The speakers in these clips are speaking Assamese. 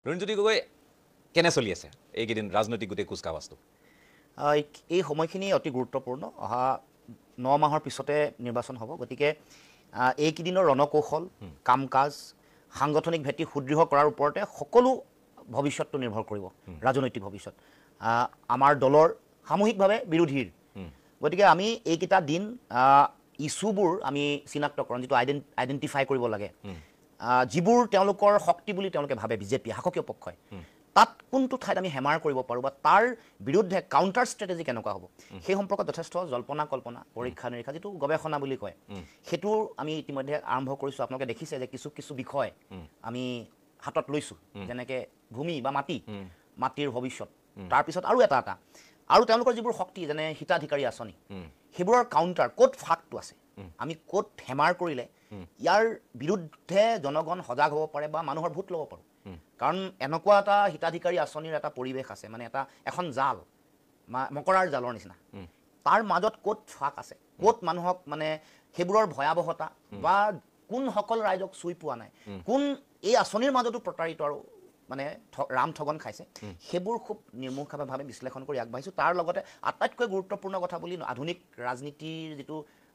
ৰঞ্জুতি গগৈ কেনে চলি আছে এইকেইদিন ৰাজনৈতিক গোটেই কুচকাৱাজটো? এই সময়খিনি অতি গুৰুত্বপূৰ্ণ। অহা 9 মাহৰ পিছতে নিৰ্বাচন হ'ব, গতিকে এইকেইদিনৰ ৰণকৌশল, কাম কাজ, সাংগঠনিক ভেটি সুদৃঢ় কৰাৰ ওপৰতে সকলো ভৱিষ্যতটো নিৰ্ভৰ কৰিব, ৰাজনৈতিক ভৱিষ্যত আমাৰ দলৰ সামূহিকভাৱে বিৰোধীৰ। গতিকে আমি এইকেইটা দিন ইছ্যুবোৰ আমি চিনাক্তকৰণ, যিটো আইডেণ্টিফাই কৰিব লাগে, যিবোৰ তেওঁলোকৰ শক্তি বুলি তেওঁলোকে ভাবে, বিজেপি শাসকীয় পক্ষই, তাত কোনটো ঠাইত আমি হেমাৰ কৰিব পাৰোঁ বা তাৰ বিৰুদ্ধে কাউণ্টাৰ ষ্ট্ৰেটেজি কেনেকুৱা হ'ব, সেই সম্পৰ্কত যথেষ্ট জল্পনা কল্পনা, পৰীক্ষা নিৰীক্ষা, যিটো গৱেষণা বুলি কয়, সেইটো আমি ইতিমধ্যে আৰম্ভ কৰিছোঁ। আপোনালোকে দেখিছে যে কিছু বিষয় আমি হাতত লৈছোঁ, যেনেকৈ ভূমি বা মাটিৰ ভৱিষ্যত, তাৰপিছত আৰু তেওঁলোকৰ যিবোৰ শক্তি, যেনে হিতাধিকাৰী আঁচনি, সেইবোৰৰ কাউণ্টাৰ ক'ত ফাঁকটো আছে, আমি ক'ত হেমাৰ কৰিলে ইয়াৰ বিৰুদ্ধে জনগণ সজাগ হ'ব পাৰে বা মানুহৰ ভোট ল'ব পাৰোঁ। কাৰণ এনেকুৱা এটা হিতাধিকাৰী আঁচনিৰ এটা পৰিৱেশ আছে, মানে এখন জাল, মকৰাৰ জালৰ নিচিনা, তাৰ মাজত ক'ত ফাঁক আছে, ক'ত মানুহক মানে সেইবোৰৰ ভয়াৱহতা বা কোনসকল ৰাইজক চুই পোৱা নাই, কোন এই আঁচনিৰ মাজতো প্ৰতাৰিত আৰু মানে ৰাম ঠগন খাইছে, সেইবোৰ খুব নিৰ্মূলভাৱে বিশ্লেষণ কৰি আগবাঢ়িছোঁ। তাৰ লগতে আটাইতকৈ গুৰুত্বপূৰ্ণ কথা বুলি আধুনিক ৰাজনীতিৰ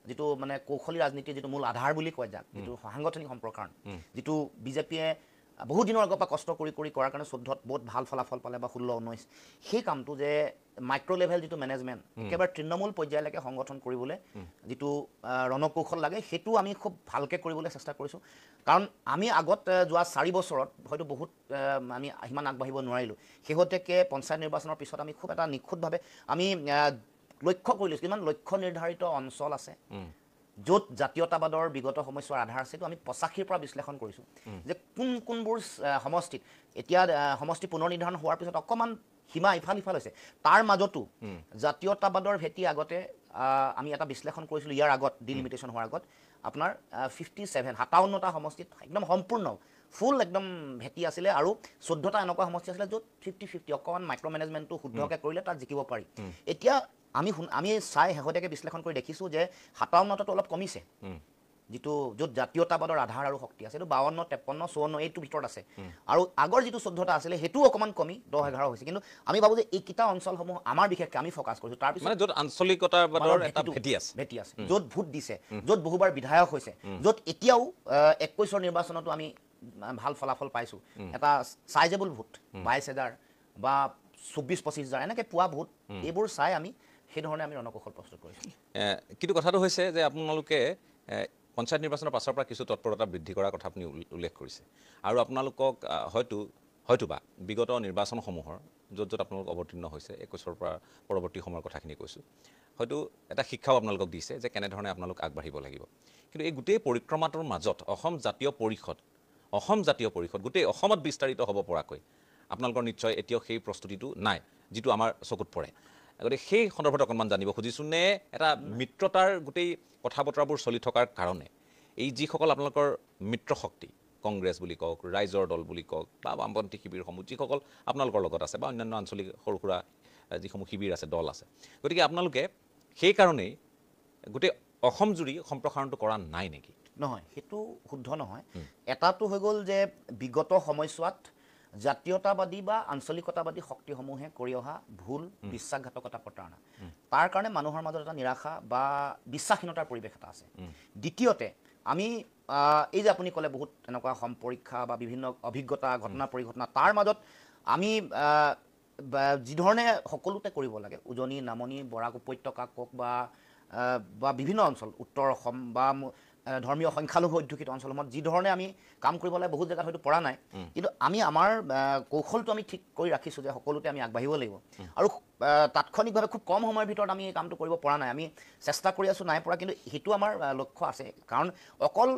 যিটো মানে কৌশলী ৰাজনীতিৰ যিটো মূল আধাৰ বুলি কয়, যাক যিটো সাংগঠনিক সম্প্ৰসাৰণ, যিটো বিজেপিয়ে বহু দিনৰ আগৰ পৰা কষ্ট কৰি কৰাৰ কাৰণে 14ত বহুত ভাল ফলাফল পালে বা 16-19, সেই কামটো যে মাইক্ৰ' লেভেল যিটো মেনেজমেণ্ট একেবাৰে তৃণমূল পৰ্যায়লৈকে সংগঠন কৰিবলৈ যিটো ৰণকৌশল লাগে, সেইটো আমি খুব ভালকৈ কৰিবলৈ চেষ্টা কৰিছোঁ। কাৰণ আমি আগত যোৱা 4 বছৰত হয়তো বহুত আমি সিমান আগবাঢ়িব নোৱাৰিলোঁ। শেহতীয়াকৈ পঞ্চায়ত নিৰ্বাচনৰ পিছত আমি খুব এটা নিখুঁতভাৱে আমি লক্ষ্য কৰি লৈছোঁ, কিমান লক্ষ্য নিৰ্ধাৰিত অঞ্চল আছে য'ত জাতীয়তাবাদৰ বিগত সময়ছোৱাৰ আধাৰ আছে। আমি 85ৰ পৰা বিশ্লেষণ কৰিছোঁ যে কোনবোৰ সমষ্টিত এতিয়া সমষ্টি পুনৰ নিৰ্ধাৰণ হোৱাৰ পিছত অকণমান সীমা ইফাল হৈছে, তাৰ মাজতো জাতীয়তাবাদৰ ভেটি আগতে আমি এটা বিশ্লেষণ কৰিছিলোঁ ইয়াৰ আগত, ডিলিমিটেশ্যন হোৱাৰ আগত, আপোনাৰ 57টা সমষ্টিত একদম সম্পূৰ্ণ ফুল একদম ভেটি আছিলে, আৰু 14টা এনেকুৱা সমষ্টি আছিলে য'ত 50-50 অকণমান মাইক্ৰ' মেনেজমেণ্টটো শুদ্ধকৈ কৰিলে তাত জিকিব পাৰি। এতিয়া আমি চাই শেহতীয়াকৈ বিশ্লেষণ কৰি দেখিছোঁ যে 57টাটো অলপ কমিছে, য'ত জাতীয়তাবাদৰ আধাৰ আৰু শক্তি আছে, এইটো 52, 53, 54 এইটো ভিতৰত আছে, আৰু আগৰ যিটো 14টা আছিলে সেইটোও অকণমান কমি 10-11 হৈছে। কিন্তু আমি ভাবোঁ যে এইকেইটা অঞ্চলসমূহ আমাৰ বিশেষকৈ আমি ফ'কাছ কৰিছোঁ। তাৰপিছত য'ত আঞ্চলিকতাবাদৰ এটা ভেটি আছে, য'ত ভোট দিছে, য'ত বহুবাৰ বিধায়ক হৈছে, য'ত এতিয়াও 21ৰ নিৰ্বাচনতো আমি ভাল ফলাফল পাইছোঁ, এটা চাইজেবল ভোট 22,000 বা 24-25,000 এনেকৈ পোৱা ভোট, এইবোৰ চাই আমি সেইধৰণে আমি ৰণকৌশল প্ৰস্তুত কৰিছোঁ। কিন্তু কথাটো হৈছে যে আপোনালোকে পঞ্চায়ত নিৰ্বাচনৰ পাছৰ পৰা কিছু তৎপৰতা বৃদ্ধি কৰাৰ কথা আপুনি উল্লেখ কৰিছে, আৰু আপোনালোকক হয়তোবা বিগত নিৰ্বাচনসমূহৰ য'ত আপোনালোক অৱতীৰ্ণ হৈছে, 21ৰ পৰা পৰৱৰ্তী সময়ৰ কথাখিনি কৈছোঁ, হয়তো এটা শিক্ষাও আপোনালোকক দিছে যে কেনেধৰণে আপোনালোক আগবাঢ়িব লাগিব। কিন্তু এই গোটেই পৰিক্ৰমাটোৰ মাজত অসম জাতীয় পৰিষদ গোটেই অসমত বিস্তাৰিত হ'ব পৰাকৈ আপোনালোকৰ নিশ্চয় এতিয়াও সেই প্ৰস্তুতিটো নাই, যিটো আমাৰ চকুত পৰে। গতিকে সেই সন্দৰ্ভত অকণমান জানিব খুজিছোঁ, নে এটা মিত্ৰতাৰ গোটেই কথা বতৰাবোৰ চলি থকাৰ কাৰণে এই যিসকল আপোনালোকৰ মিত্ৰ শক্তি, কংগ্ৰেছ বুলি কওক, ৰাইজৰ দল বুলি কওক, বা বামপন্থী শিবিৰসমূহ যিসকল আপোনালোকৰ লগত আছে, বা অন্যান্য আঞ্চলিক সৰু সুৰা যিসমূহ শিবিৰ আছে, দল আছে, গতিকে আপোনালোকে সেইকাৰণেই গোটেই অসমজুৰি সম্প্ৰসাৰণটো কৰা নাই নেকি? নহয়, সেইটো শুদ্ধ নহয়। এটাটো হৈ গ'ল যে বিগত সময়ছোৱাত জাতীয়তাবাদী বা আঞ্চলিকতাবাদী শক্তিসমূহে কৰি অহা ভুল, বিশ্বাসঘাতকতা, প্ৰতাৰণা, তাৰ কাৰণে মানুহৰ মাজত এটা নিৰাশা বা বিশ্বাসহীনতাৰ পৰিৱেশ এটা আছে। দ্বিতীয়তে আমি এই যে আপুনি ক'লে বহুত এনেকুৱা পৰীক্ষা বা বিভিন্ন অভিজ্ঞতা, ঘটনা পৰিঘটনা, তাৰ মাজত আমি যিধৰণে সকলোতে কৰিব লাগে, উজনি, নামনি, বৰাক উপত্যকা কওক বা বিভিন্ন অঞ্চল, উত্তৰ অসম বা ধৰ্মীয় সংখ্যালঘু অধ্যুষিত অঞ্চলসমূহত যিধৰণে আমি কাম কৰিব লাগে, বহুত জেগাত হয়তো পৰা নাই, কিন্তু আমি আমাৰ কৌশলটো আমি ঠিক কৰি ৰাখিছোঁ যে সকলোতে আমি আগবাঢ়িব লাগিব, আৰু তাৎক্ষণিকভাৱে খুব কম সময়ৰ ভিতৰত আমি এই কামটো কৰিব পৰা নাই, আমি চেষ্টা কৰি আছোঁ, নাই পৰা, কিন্তু সেইটো আমাৰ লক্ষ্য আছে। কাৰণ অকল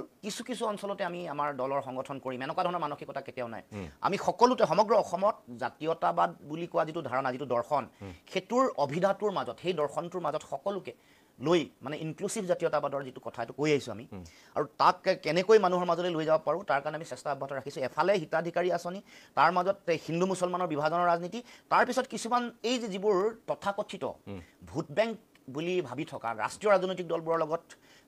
কিছু অঞ্চলতে আমি আমাৰ দলৰ সংগঠন কৰিম এনেকুৱা ধৰণৰ মানসিকতা কেতিয়াও নাই। আমি সকলোতে সমগ্ৰ অসমত জাতীয়তাবাদ বুলি কোৱা যিটো ধাৰণা, যিটো দৰ্শন, সেইটোৰ অভিধাটোৰ মাজত, সেই দৰ্শনটোৰ মাজত সকলোকে লৈ মানে ইনক্লুচিভ জাতীয়তাবাদৰ যিটো কথা, এইটো কৈ আহিছোঁ আমি, আৰু তাক কেনেকৈ মানুহৰ মাজলৈ লৈ যাব পাৰোঁ তাৰ কাৰণে আমি চেষ্টা অব্যাহত ৰাখিছোঁ। এফালে হিতাধিকাৰী আঁচনি, তাৰ মাজত হিন্দু মুছলমানৰ বিভাজনৰ ৰাজনীতি, তাৰপিছত কিছুমান এই যিবোৰ তথাকথিত ভোট বেংক বুলি ভাবি থকা ৰাষ্ট্ৰীয় ৰাজনৈতিক দলবোৰৰ লগত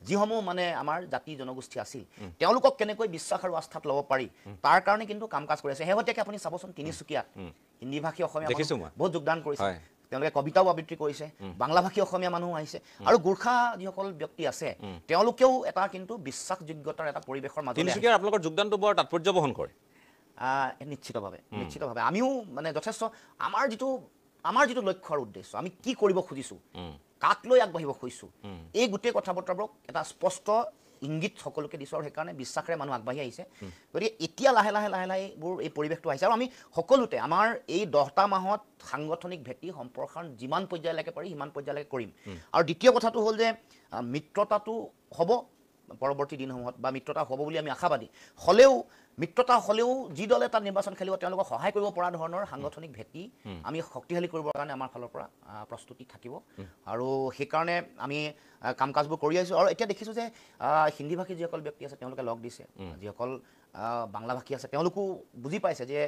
যিসমূহ মানে আমাৰ জাতি জনগোষ্ঠী আছিল তেওঁলোকক কেনেকৈ বিশ্বাস আৰু আস্থাত ল'ব পাৰি তাৰ কাৰণে কিন্তু কাম কাজ কৰি আছে শেহতীয়াকৈ আপুনি চাবচোন তিনিচুকীয়াত হিন্দী ভাষী অসমীয়া বহুত যোগদান কৰিছে তেওঁলোকে কবিতাও আবৃত্তি কৰিছে বাংলা ভাষী অসমীয়া মানুহ আহিছে আৰু গোৰ্খা যিসকল ব্যক্তি আছে তেওঁলোকেও এটা কিন্তু বিশ্বাসযোগ্যতাৰ এটা পৰিৱেশৰ মাজত তিনিচুকীয়াৰ আপোনালোকৰ যোগদানটো বৰ তাৎপৰ্য বহন কৰে নিশ্চিতভাৱে আমিও মানে যথেষ্ট আমাৰ যিটো লক্ষ্য আৰু উদ্দেশ্য আমি কি কৰিব খুজিছোঁ কাক লৈ আগবাঢ়িব খুজিছোঁ এই গোটেই কথা বতৰাবোৰক এটা স্পষ্ট ইংগিত সকলোকে দিছোঁ আৰু সেইকাৰণে বিশ্বাসেৰে মানুহ আগবাঢ়ি আহিছে গতিকে এতিয়া লাহে লাহে এই পৰিৱেশটো আহিছে আৰু আমি সকলোতে আমাৰ এই 10টা মাহত সাংগঠনিক ভেটি সম্প্ৰসাৰণ যিমান পৰ্যায়লৈকে পাৰি সিমান পৰ্যায়লৈকে কৰিম আৰু দ্বিতীয় কথাটো হ'ল যে মিত্ৰতাটো হ'ব পৰৱৰ্তী দিনসমূহত বা মিত্ৰতা হ'ব বুলি আমি আশাবাদী মিত্ৰতা হ'লেও যি দলে তাত নিৰ্বাচন খেলিব তেওঁলোকক সহায় কৰিব পৰা ধৰণৰ সাংগঠনিক ভেটি আমি শক্তিশালী কৰিবৰ কাৰণে আমাৰ ফালৰ পৰা প্ৰস্তুতি থাকিব আৰু সেইকাৰণে আমি কাম কাজবোৰ কৰি আহিছোঁ আৰু এতিয়া দেখিছোঁ যে হিন্দী ভাষী যিসকল ব্যক্তি আছে তেওঁলোকে লগ দিছে যিসকল বাংলা ভাষী আছে তেওঁলোকো বুজি পাইছে যে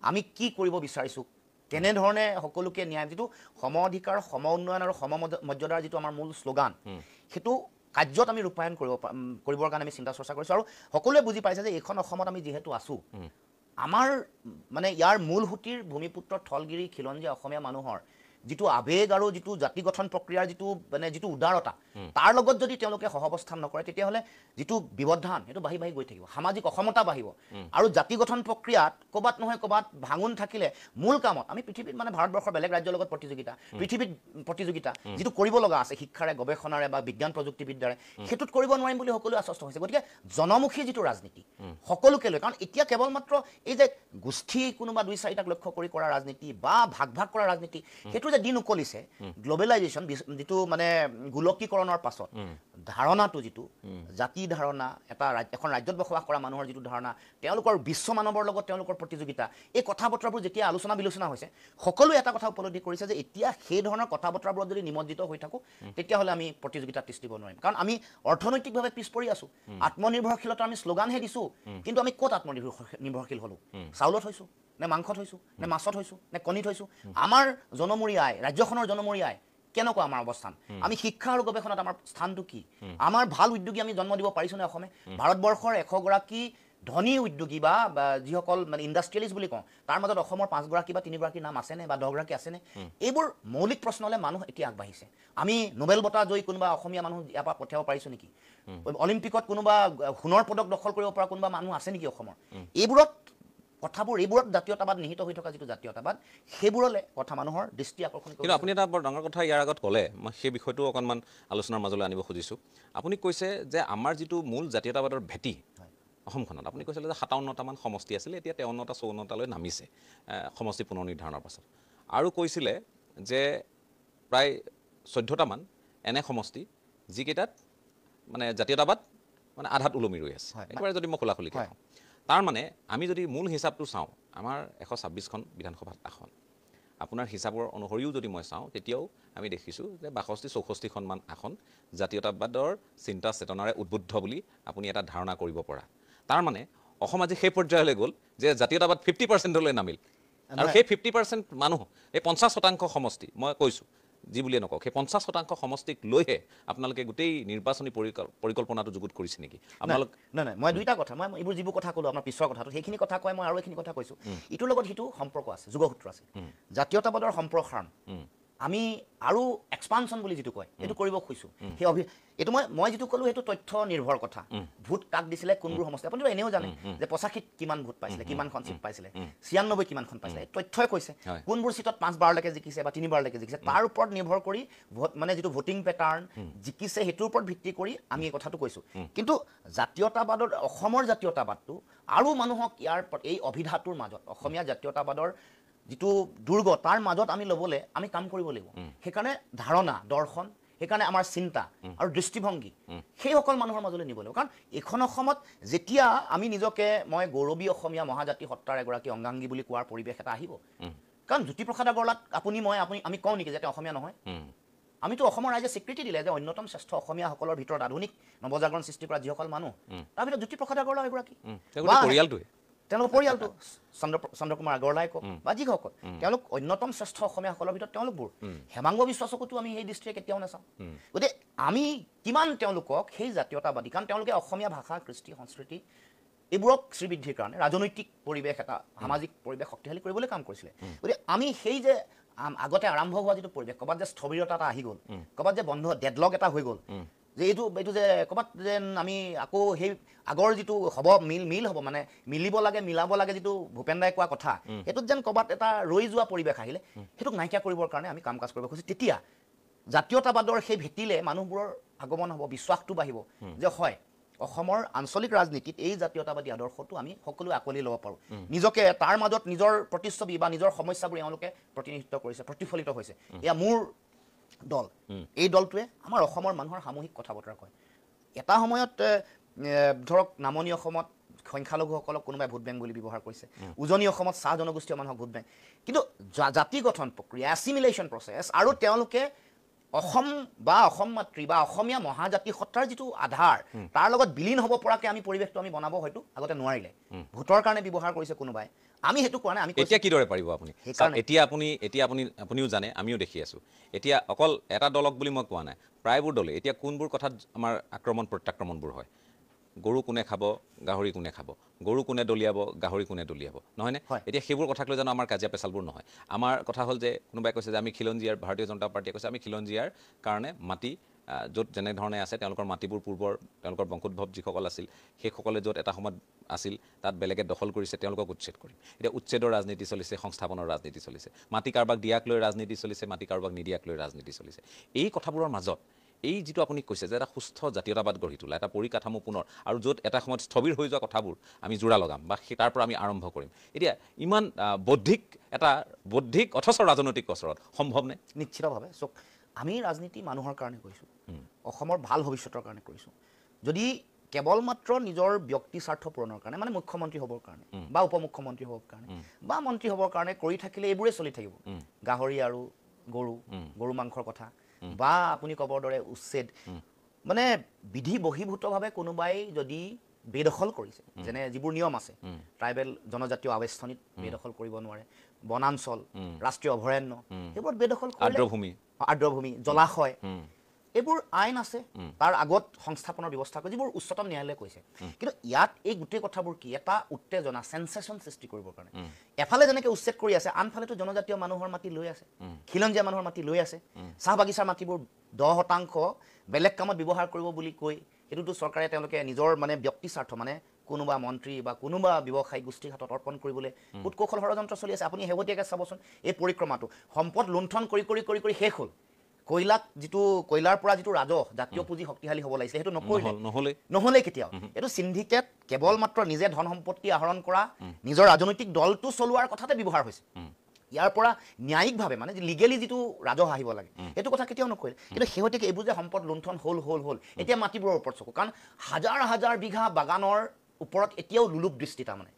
আমি কি কৰিব বিচাৰিছোঁ কেনেধৰণে সকলোকে ন্যায় যিটো সম অধিকাৰ সম উন্নয়ন আৰু সম মৰ্যাদাৰ যিটো আমাৰ মূল শ্লোগান সেইটো কাৰ্যত আমি ৰূপায়ণ কৰিবৰ কাৰণে আমি চিন্তা চৰ্চা কৰিছোঁ আৰু সকলোৱে বুজি পাইছে যে এইখন অসমত আমি যিহেতু আছোঁ আমাৰ মানে ইয়াৰ মূল সুঁতিৰ ভূমিপুত্ৰ থলগিৰি খিলঞ্জীয়া অসমীয়া মানুহৰ যিটো আবেগ আৰু যিটো জাতি গঠন প্ৰক্ৰিয়াৰ যিটো উদাৰতা তাৰ লগত যদি তেওঁলোকে সহাৱস্থান নকৰে তেতিয়াহ'লে যিটো ব্যৱধান সেইটো বাঢ়ি গৈ থাকিব সামাজিক অসমতা বাঢ়িব আৰু জাতি গঠন প্ৰক্ৰিয়াত ক'ৰবাত নহয় ক'ৰবাত ভাঙোন থাকিলে মূল কামত আমি পৃথিৱীত মানে ভাৰতবৰ্ষৰ বেলেগ ৰাজ্যৰ লগত প্ৰতিযোগিতা যিটো কৰিব লগা আছে শিক্ষাৰে গৱেষণাৰে বা বিজ্ঞান প্ৰযুক্তিবিদ্যাৰে সেইটোত কৰিব নোৱাৰিম বুলি সকলোৱে আশ্বস্ত হৈছে গতিকে জনমুখী যিটো ৰাজনীতি সকলোকে লৈ কাৰণ এতিয়া কেৱল মাত্ৰ এই যে গোষ্ঠী কোনোবা 2-4টাক লক্ষ্য কৰি কৰা ৰাজনীতি বা ভাগ কৰা ৰাজনীতি সেইটো দিন উকলিছে গ্লোবেলাইজেশ্যন যিটো মানে গোলকীকৰণৰ পাছত ধাৰণাটো যিটো জাতি ধাৰণা এখন ৰাজ্যত বসবাস কৰা মানুহৰ যিটো ধাৰণা তেওঁলোকৰ বিশ্ব মানৱৰ লগত তেওঁলোকৰ প্ৰতিযোগিতা এই কথা বতৰাবোৰ যেতিয়া আলোচনা বিলোচনা হৈছে সকলোৱে এটা কথা উপলব্ধি কৰিছে যে এতিয়া সেই ধৰণৰ কথা বতৰাবোৰত যদি নিমজ্জিত হৈ থাকোঁ তেতিয়াহ'লে আমি প্ৰতিযোগিতাত তিষ্ঠিব নোৱাৰিম কাৰণ আমি অৰ্থনৈতিকভাৱে পিছ পৰি আছোঁ আত্মনিৰ্ভৰশীলতা আমি শ্লোগানহে দিছোঁ কিন্তু আমি ক'ত আত্মনিৰ্ভৰশীল হ'লোঁ চাউলত হৈছোঁ নে মাংসত হৈছোঁ নে মাছত হৈছোঁ নে কণীত হৈছোঁ আমাৰ জনমূৰি আয় ৰাজ্যখনৰ জনমূৰি আয় কেনেকুৱা আমাৰ অৱস্থান আমি শিক্ষা আৰু গৱেষণাত আমাৰ স্থানটো কি আমাৰ ভাল উদ্যোগী আমি জন্ম দিব পাৰিছোঁনে অসমে ভাৰতবৰ্ষৰ 100গৰাকী ধনী উদ্যোগী বা যিসকল মানে ইণ্ডাষ্ট্ৰিয়েলিষ্ট বুলি কওঁ তাৰ মাজত অসমৰ 5গৰাকী বা 3গৰাকীৰ নাম আছেনে বা 10গৰাকী আছেনে এইবোৰ মৌলিক প্ৰশ্নলৈ মানুহ এতিয়া আগবাঢ়িছে আমি নোবেল বঁটা জয়ী কোনোবা অসমীয়া মানুহ ইয়াৰ পৰা পঠিয়াব পাৰিছোঁ নেকি অলিম্পিকত কোনোবা সোণৰ পদক দখল কৰিব পৰা কোনোবা মানুহ আছে নেকি অসমৰ এইবোৰত জাতীয়তাবাদ নিহিত হৈ থকা যিটো জাতীয়তাবাদ সেইবোৰলৈ কথা মানুহৰ দৃষ্টি আকৰ্ষণ কৰে কিন্তু আপুনি এটা বৰ ডাঙৰ কথা ইয়াৰ আগত ক'লে মই সেই বিষয়টো অকণমান আলোচনাৰ মাজলৈ আনিব খুজিছোঁ আপুনি কৈছে যে আমাৰ যিটো মূল জাতীয়তাবাদৰ ভেটি অসমখনত আপুনি কৈছিলে যে 57টামান সমষ্টি আছিলে এতিয়া 53টা 54টালৈ নামিছে সমষ্টি পুনৰ নিৰ্ধাৰণৰ পাছত আৰু কৈছিলে যে প্ৰায় 14টামান এনে সমষ্টি যিকেইটাত মানে জাতীয়তাবাদ মানে আধাত ওলমি ৰৈ আছে একেবাৰে যদি মই খোলাখুলি কওঁ তাৰ মানে আমি যদি মূল হিচাপটো চাওঁ আমাৰ 126খন বিধানসভাত আসন আপোনাৰ হিচাপৰ অনুসৰিও যদি মই চাওঁ তেতিয়াও আমি দেখিছোঁ যে 62-64খনমান আসন জাতীয়তাবাদৰ চিন্তা চেতনাৰে উদ্বুদ্ধ বুলি আপুনি এটা ধাৰণা কৰিব পৰা তাৰ মানে অসম আজি সেই পৰ্যায়লৈ গ'ল যে জাতীয়তাবাদ 50%লৈ নামিল আৰু সেই 50% মানুহ এই 50% সমষ্টি মই কৈছোঁ যি বুলিয়ে নকওঁ সেই 50% সমষ্টিক লৈহে আপোনালোকে গোটেই নিৰ্বাচনী পৰিকল্পনাটো যুগুত কৰিছে নেকি আপোনালোক নাই মই দুইটা কথা মই এইবোৰ যিবোৰ কথা ক'লোঁ আপোনাৰ পিছৰ কথাটো সেইখিনি কথা কয় মই আৰু এইখিনি কথা কৈছোঁ ইটোৰ লগত সিটো সম্পৰ্ক আছে যোগসূত্ৰ আছে জাতীয়তাবাদৰ সম্প্ৰসাৰণ আমি আৰু এক্সপানশ্যন বুলি যিটো কয় সেইটো কৰিব খুজিছোঁ সেই এইটো মই যিটো ক'লোঁ সেইটো তথ্য নিৰ্ভৰ কথা ভোট কাক দিছিলে কোনবোৰ সমষ্টি আপুনিতো এনেও জানে যে 85ত কিমান ভোট পাইছিলে কিমানখন চিট পাইছিলে 96 কিমানখন পাইছিলে এই তথ্যই কৈছে কোনবোৰ চিটত 5বাৰলৈকে জিকিছে বা 3বাৰলৈকে জিকিছে তাৰ ওপৰত নিৰ্ভৰ কৰি মানে যিটো ভোটিং পেটাৰ্ণ জিকিছে সেইটোৰ ওপৰত ভিত্তি কৰি আমি এই কথাটো কৈছোঁ কিন্তু জাতীয়তাবাদৰ অসমৰ জাতীয়তাবাদটো আৰু মানুহক ইয়াৰ এই অভিধাটোৰ মাজত অসমীয়া জাতীয়তাবাদৰ যিটো দুৰ্গ তাৰ মাজত আমি ল'বলৈ আমি কাম কৰিব লাগিব সেইকাৰণে ধাৰণা দৰ্শন সেইকাৰণে আমাৰ চিন্তা আৰু দৃষ্টিভংগী সেইসকল মানুহৰ মাজলৈ নিব লাগিব কাৰণ এইখন অসমত যেতিয়া আমি নিজকে মই গৌৰৱী অসমীয়া মহাজাতি সত্তাৰ এগৰাকী অংগাংগী বুলি কোৱাৰ পৰিৱেশ এটা আহিব কাৰণ জ্যোতিপ্ৰসাদ আগৰৱালাক আমি কওঁ নেকি যে তেওঁ অসমীয়া নহয় আমিতো অসমৰ ৰাইজে স্বীকৃতি দিলে যে অন্যতম শ্ৰেষ্ঠ অসমীয়াসকলৰ ভিতৰত আধুনিক নৱজাগৰণ সৃষ্টি কৰা যিসকল মানুহ তাৰ ভিতৰত জ্যোতিপ্ৰসাদ আগৰৱালা এগৰাকী পৰিয়ালটোৱে তেওঁলোকৰ পৰিয়ালটো চন্দ্ৰ কুমাৰ আগৰৱালাই কওক বা যিসকল তেওঁলোক অন্যতম শ্ৰেষ্ঠ অসমীয়াসকলৰ ভিতৰত তেওঁলোকবোৰ হেমাংগ বিশ্বাসকতো আমি সেই দৃষ্টিৰে কেতিয়াও নাচাওঁ গতিকে আমি কিমান তেওঁলোকক সেই জাতীয়তাবাদী কাৰণ তেওঁলোকে অসমীয়া ভাষা কৃষ্টি সংস্কৃতি এইবোৰক শ্ৰীবৃদ্ধিৰ কাৰণে ৰাজনৈতিক পৰিৱেশ এটা সামাজিক পৰিৱেশ শক্তিশালী কৰিবলৈ কাম কৰিছিলে গতিকে আমি সেই যে আগতে আৰম্ভ হোৱা যিটো পৰিৱেশ ক'ৰবাত যে স্থবিৰতা এটা আহি গ'ল ক'ৰবাত যে বন্ধ ডেডলক এটা হৈ গ'ল যে এইটো যে ক'ৰবাত যেন আমি আকৌ সেই আগৰ যিটো হ'ব মিল হ'ব মানে মিলিব লাগে মিলাব লাগে যিটো ভূপেন দাই কোৱা কথা সেইটোত যেন ক'ৰবাত এটা ৰৈ যোৱা পৰিৱেশ আহিলে সেইটোক নাইকিয়া কৰিবৰ কাৰণে আমি কাম কাজ কৰিব খুজিছোঁ তেতিয়া জাতীয়তাবাদৰ সেই ভেটিলে মানুহবোৰৰ আগমন হ'ব বিশ্বাসটো বাঢ়িব যে হয় অসমৰ আঞ্চলিক ৰাজনীতিত এই জাতীয়তাবাদী আদৰ্শটো আমি সকলোৱে আঁকোৱালি ল'ব পাৰোঁ নিজকে তাৰ মাজত নিজৰ প্ৰতিচ্ছবি বা নিজৰ সমস্যাবোৰ এওঁলোকে প্ৰতিনিধিত্ব কৰিছে প্ৰতিফলিত হৈছে এয়া মোৰ দল এই দলটোৱে আমাৰ অসমৰ মানুহৰ সামূহিক কথা বতৰা কয় এটা সময়ত ধৰক নামনি অসমত সংখ্যালঘুসকলক কোনোবাই ভোট বেংক বুলি ব্যৱহাৰ কৰিছে উজনি অসমত চাহ জনগোষ্ঠীয় মানুহক ভোট বেংক কিন্তু জাতি গঠন প্ৰক্ৰিয়া এছিমিলেশ্যন প্ৰচেছ আৰু তেওঁলোকে অসম বা অসম মাতৃ বা অসমীয়া মহাজাতি সত্তাৰ যিটো আধাৰ তাৰ লগত বিলীন হ'ব পৰাকৈ আমি পৰিৱেশটো আমি বনাব হয়তো আগতে নোৱাৰিলে ভোটৰ কাৰণে ব্যৱহাৰ কৰিছে কোনোবাই আমি সেইটো কোৱা নাই আমি এতিয়া কিদৰে পাৰিব আপুনি এতিয়া আপুনিও জানে আমিও দেখি আছোঁ এতিয়া অকল এটা দলক বুলি মই কোৱা নাই প্ৰায়বোৰ দলে এতিয়া কোনবোৰ কথাত আমাৰ আক্ৰমণ প্ৰত্যাক্ৰমণবোৰ হয় গৰু কোনে খাব গাহৰি কোনে খাব গৰু কোনে দলিয়াব গাহৰি কোনে দলিয়াব নহয়নে এতিয়া সেইবোৰ কথাক লৈ জানো আমাৰ কাজিয়া পেচালবোৰ নহয় আমাৰ কথা হ'ল যে কোনোবাই কৈছে যে আমি খিলঞ্জীয়াৰ ভাৰতীয় জনতা পাৰ্টীয়ে কৈছে আমি খিলঞ্জীয়াৰ কাৰণে মাটি য'ত যেনেধৰণে আছে তেওঁলোকৰ মাটিবোৰ পূৰ্বৰ তেওঁলোকৰ বংশোদ্ভৱ যিসকল আছিল সেইসকলে য'ত এটা সময়ত আছিল তাত বেলেগে দখল কৰিছে তেওঁলোকক উচ্ছেদ কৰিম এতিয়া উচ্ছেদৰ ৰাজনীতি চলিছে সংস্থাপনৰ ৰাজনীতি চলিছে মাটি কাৰোবাক দিয়াক লৈ ৰাজনীতি চলিছে মাটি কাৰোবাক নিদিয়াক লৈ ৰাজনীতি চলিছে এই কথাবোৰৰ মাজত এই যিটো আপুনি কৈছে যে এটা সুস্থ জাতীয়তাবাদ গঢ়ি তোলা এটা পৰিকাঠামো পুনৰ আৰু য'ত এটা সময়ত স্থবিৰ হৈ যোৱা কথাবোৰ আমি জোৰা লগাম বা তাৰ পৰা আমি আৰম্ভ কৰিম এতিয়া ইমান বৌদ্ধিক অথচ ৰাজনৈতিক কচৰত সম্ভৱনে নিশ্চিতভাৱে চক আমি ৰাজনীতি মানুহৰ কাৰণে কৰিছোঁ অসমৰ ভাল ভৱিষ্যতৰ কাৰণে কৰিছোঁ যদি কেৱল মাত্ৰ নিজৰ ব্যক্তি স্বাৰ্থ পূৰণৰ কাৰণে মানে মুখ্যমন্ত্ৰী হ'বৰ কাৰণে বা উপ মুখ্যমন্ত্ৰী হ'বৰ কাৰণে বা মন্ত্ৰী হ'বৰ কাৰণে কৰি থাকিলে এইবোৰে চলি থাকিব গাহৰি আৰু গৰু মাংসৰ কথা বা আপুনি ক'বৰ দৰে উচ্ছেদ মানে বিধি বহিৰ্ভূতভাৱে কোনোবাই যদি বেদখল কৰিছে যেনে যিবোৰ নিয়ম আছে ট্ৰাইবেল জনজাতীয় আৱেষ্টনীত বেদখল কৰিব নোৱাৰে বনাঞ্চল ৰাষ্ট্ৰীয় অভয়াৰণ্য সেইবোৰত বেদখল আৰ্দ্ৰভূমি জলাশয় এইবোৰ আইন আছে তাৰ আগত সংস্থাপনৰ ব্যৱস্থা কৰে যিবোৰ উচ্চতম ন্যায়ালয়ে কৈছে কিন্তু ইয়াত এই গোটেই কথাবোৰ কি এটা উত্তেজনা সেন্সেশ্যন সৃষ্টি কৰিবৰ কাৰণে এফালে যেনেকৈ উচ্ছেদ কৰি আছে আনফালেতো জনজাতীয় মানুহৰ মাটি লৈ আছে খিলঞ্জীয়া মানুহৰ মাটি লৈ আছে চাহ বাগিচাৰ মাটিবোৰ 10% বেলেগ কামত ব্যৱহাৰ কৰিব বুলি কৈ সেইটোতো চৰকাৰে তেওঁলোকে নিজৰ মানে ব্যক্তি স্বাৰ্থ মানে কোনোবা মন্ত্ৰী বা কোনোবা ব্যৱসায়িক গোষ্ঠীৰ হাতত অৰ্পণ কৰিবলৈ কূটকৌশল ষড়যন্ত্ৰ চলি আছে আপুনি শেহতীয়াকৈ চাবচোন এই পৰিক্ৰমাটো সম্পদ লুণ্ঠন কৰি শেষ হ'ল কয়লাৰ পৰা যিটো ৰাজহ জাতীয় পুঁজি শক্তিশালী হ'ব লাগিছে সেইটো নহ'লে কেতিয়াও এইটো সিন্ডিকেট কেৱল মাত্ৰ নিজে ধন সম্পত্তি আহৰণ কৰা নিজৰ ৰাজনৈতিক দলটো চলোৱাৰ কথাতে ব্যৱহাৰ হৈছে ইয়াৰ পৰা ন্যায়িকভাৱে মানে লিগেলি যিটো ৰাজহ আহিব লাগে এইটো কথা কেতিয়াও নকৰিলে কিন্তু শেহতীয়াকৈ এইবোৰ যে সম্পদ লুণ্ঠন হ'ল এতিয়া মাটিবোৰৰ ওপৰত চকু কাৰণ হাজাৰ বিঘা বাগানৰ ওপৰত এতিয়াও লোলুপ দৃষ্টি তাৰমানে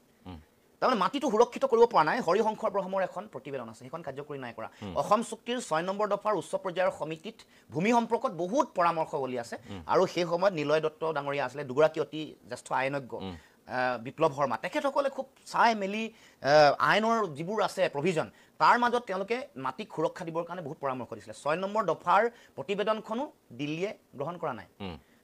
মাটিটো সুৰক্ষিত কৰিব পৰা নাই হৰিশংকৰ ব্ৰহ্মৰ এখন প্ৰতিবেদন আছে সেইখন কাৰ্যকৰী নাই কৰা অসম চুক্তিৰ 6 নম্বৰ দফাৰ উচ্চ পৰ্যায়ৰ সমিতিত ভূমি সম্পৰ্কত বহুত পৰামৰ্শৱলী আছে আৰু সেই সময়ত নিলয় দত্ত ডাঙৰীয়া আছিলে দুগৰাকী অতি জ্যেষ্ঠ আইনজ্ঞ বিপ্লৱ শৰ্মা তেখেতসকলে খুব চাই মেলি আইনৰ যিবোৰ আছে প্ৰভিজন তাৰ মাজত তেওঁলোকে মাটিক সুৰক্ষা দিবৰ কাৰণে বহুত পৰামৰ্শ দিছিলে 6 নম্বৰ দফাৰ প্ৰতিবেদনখনো দিল্লীয়ে গ্ৰহণ কৰা নাই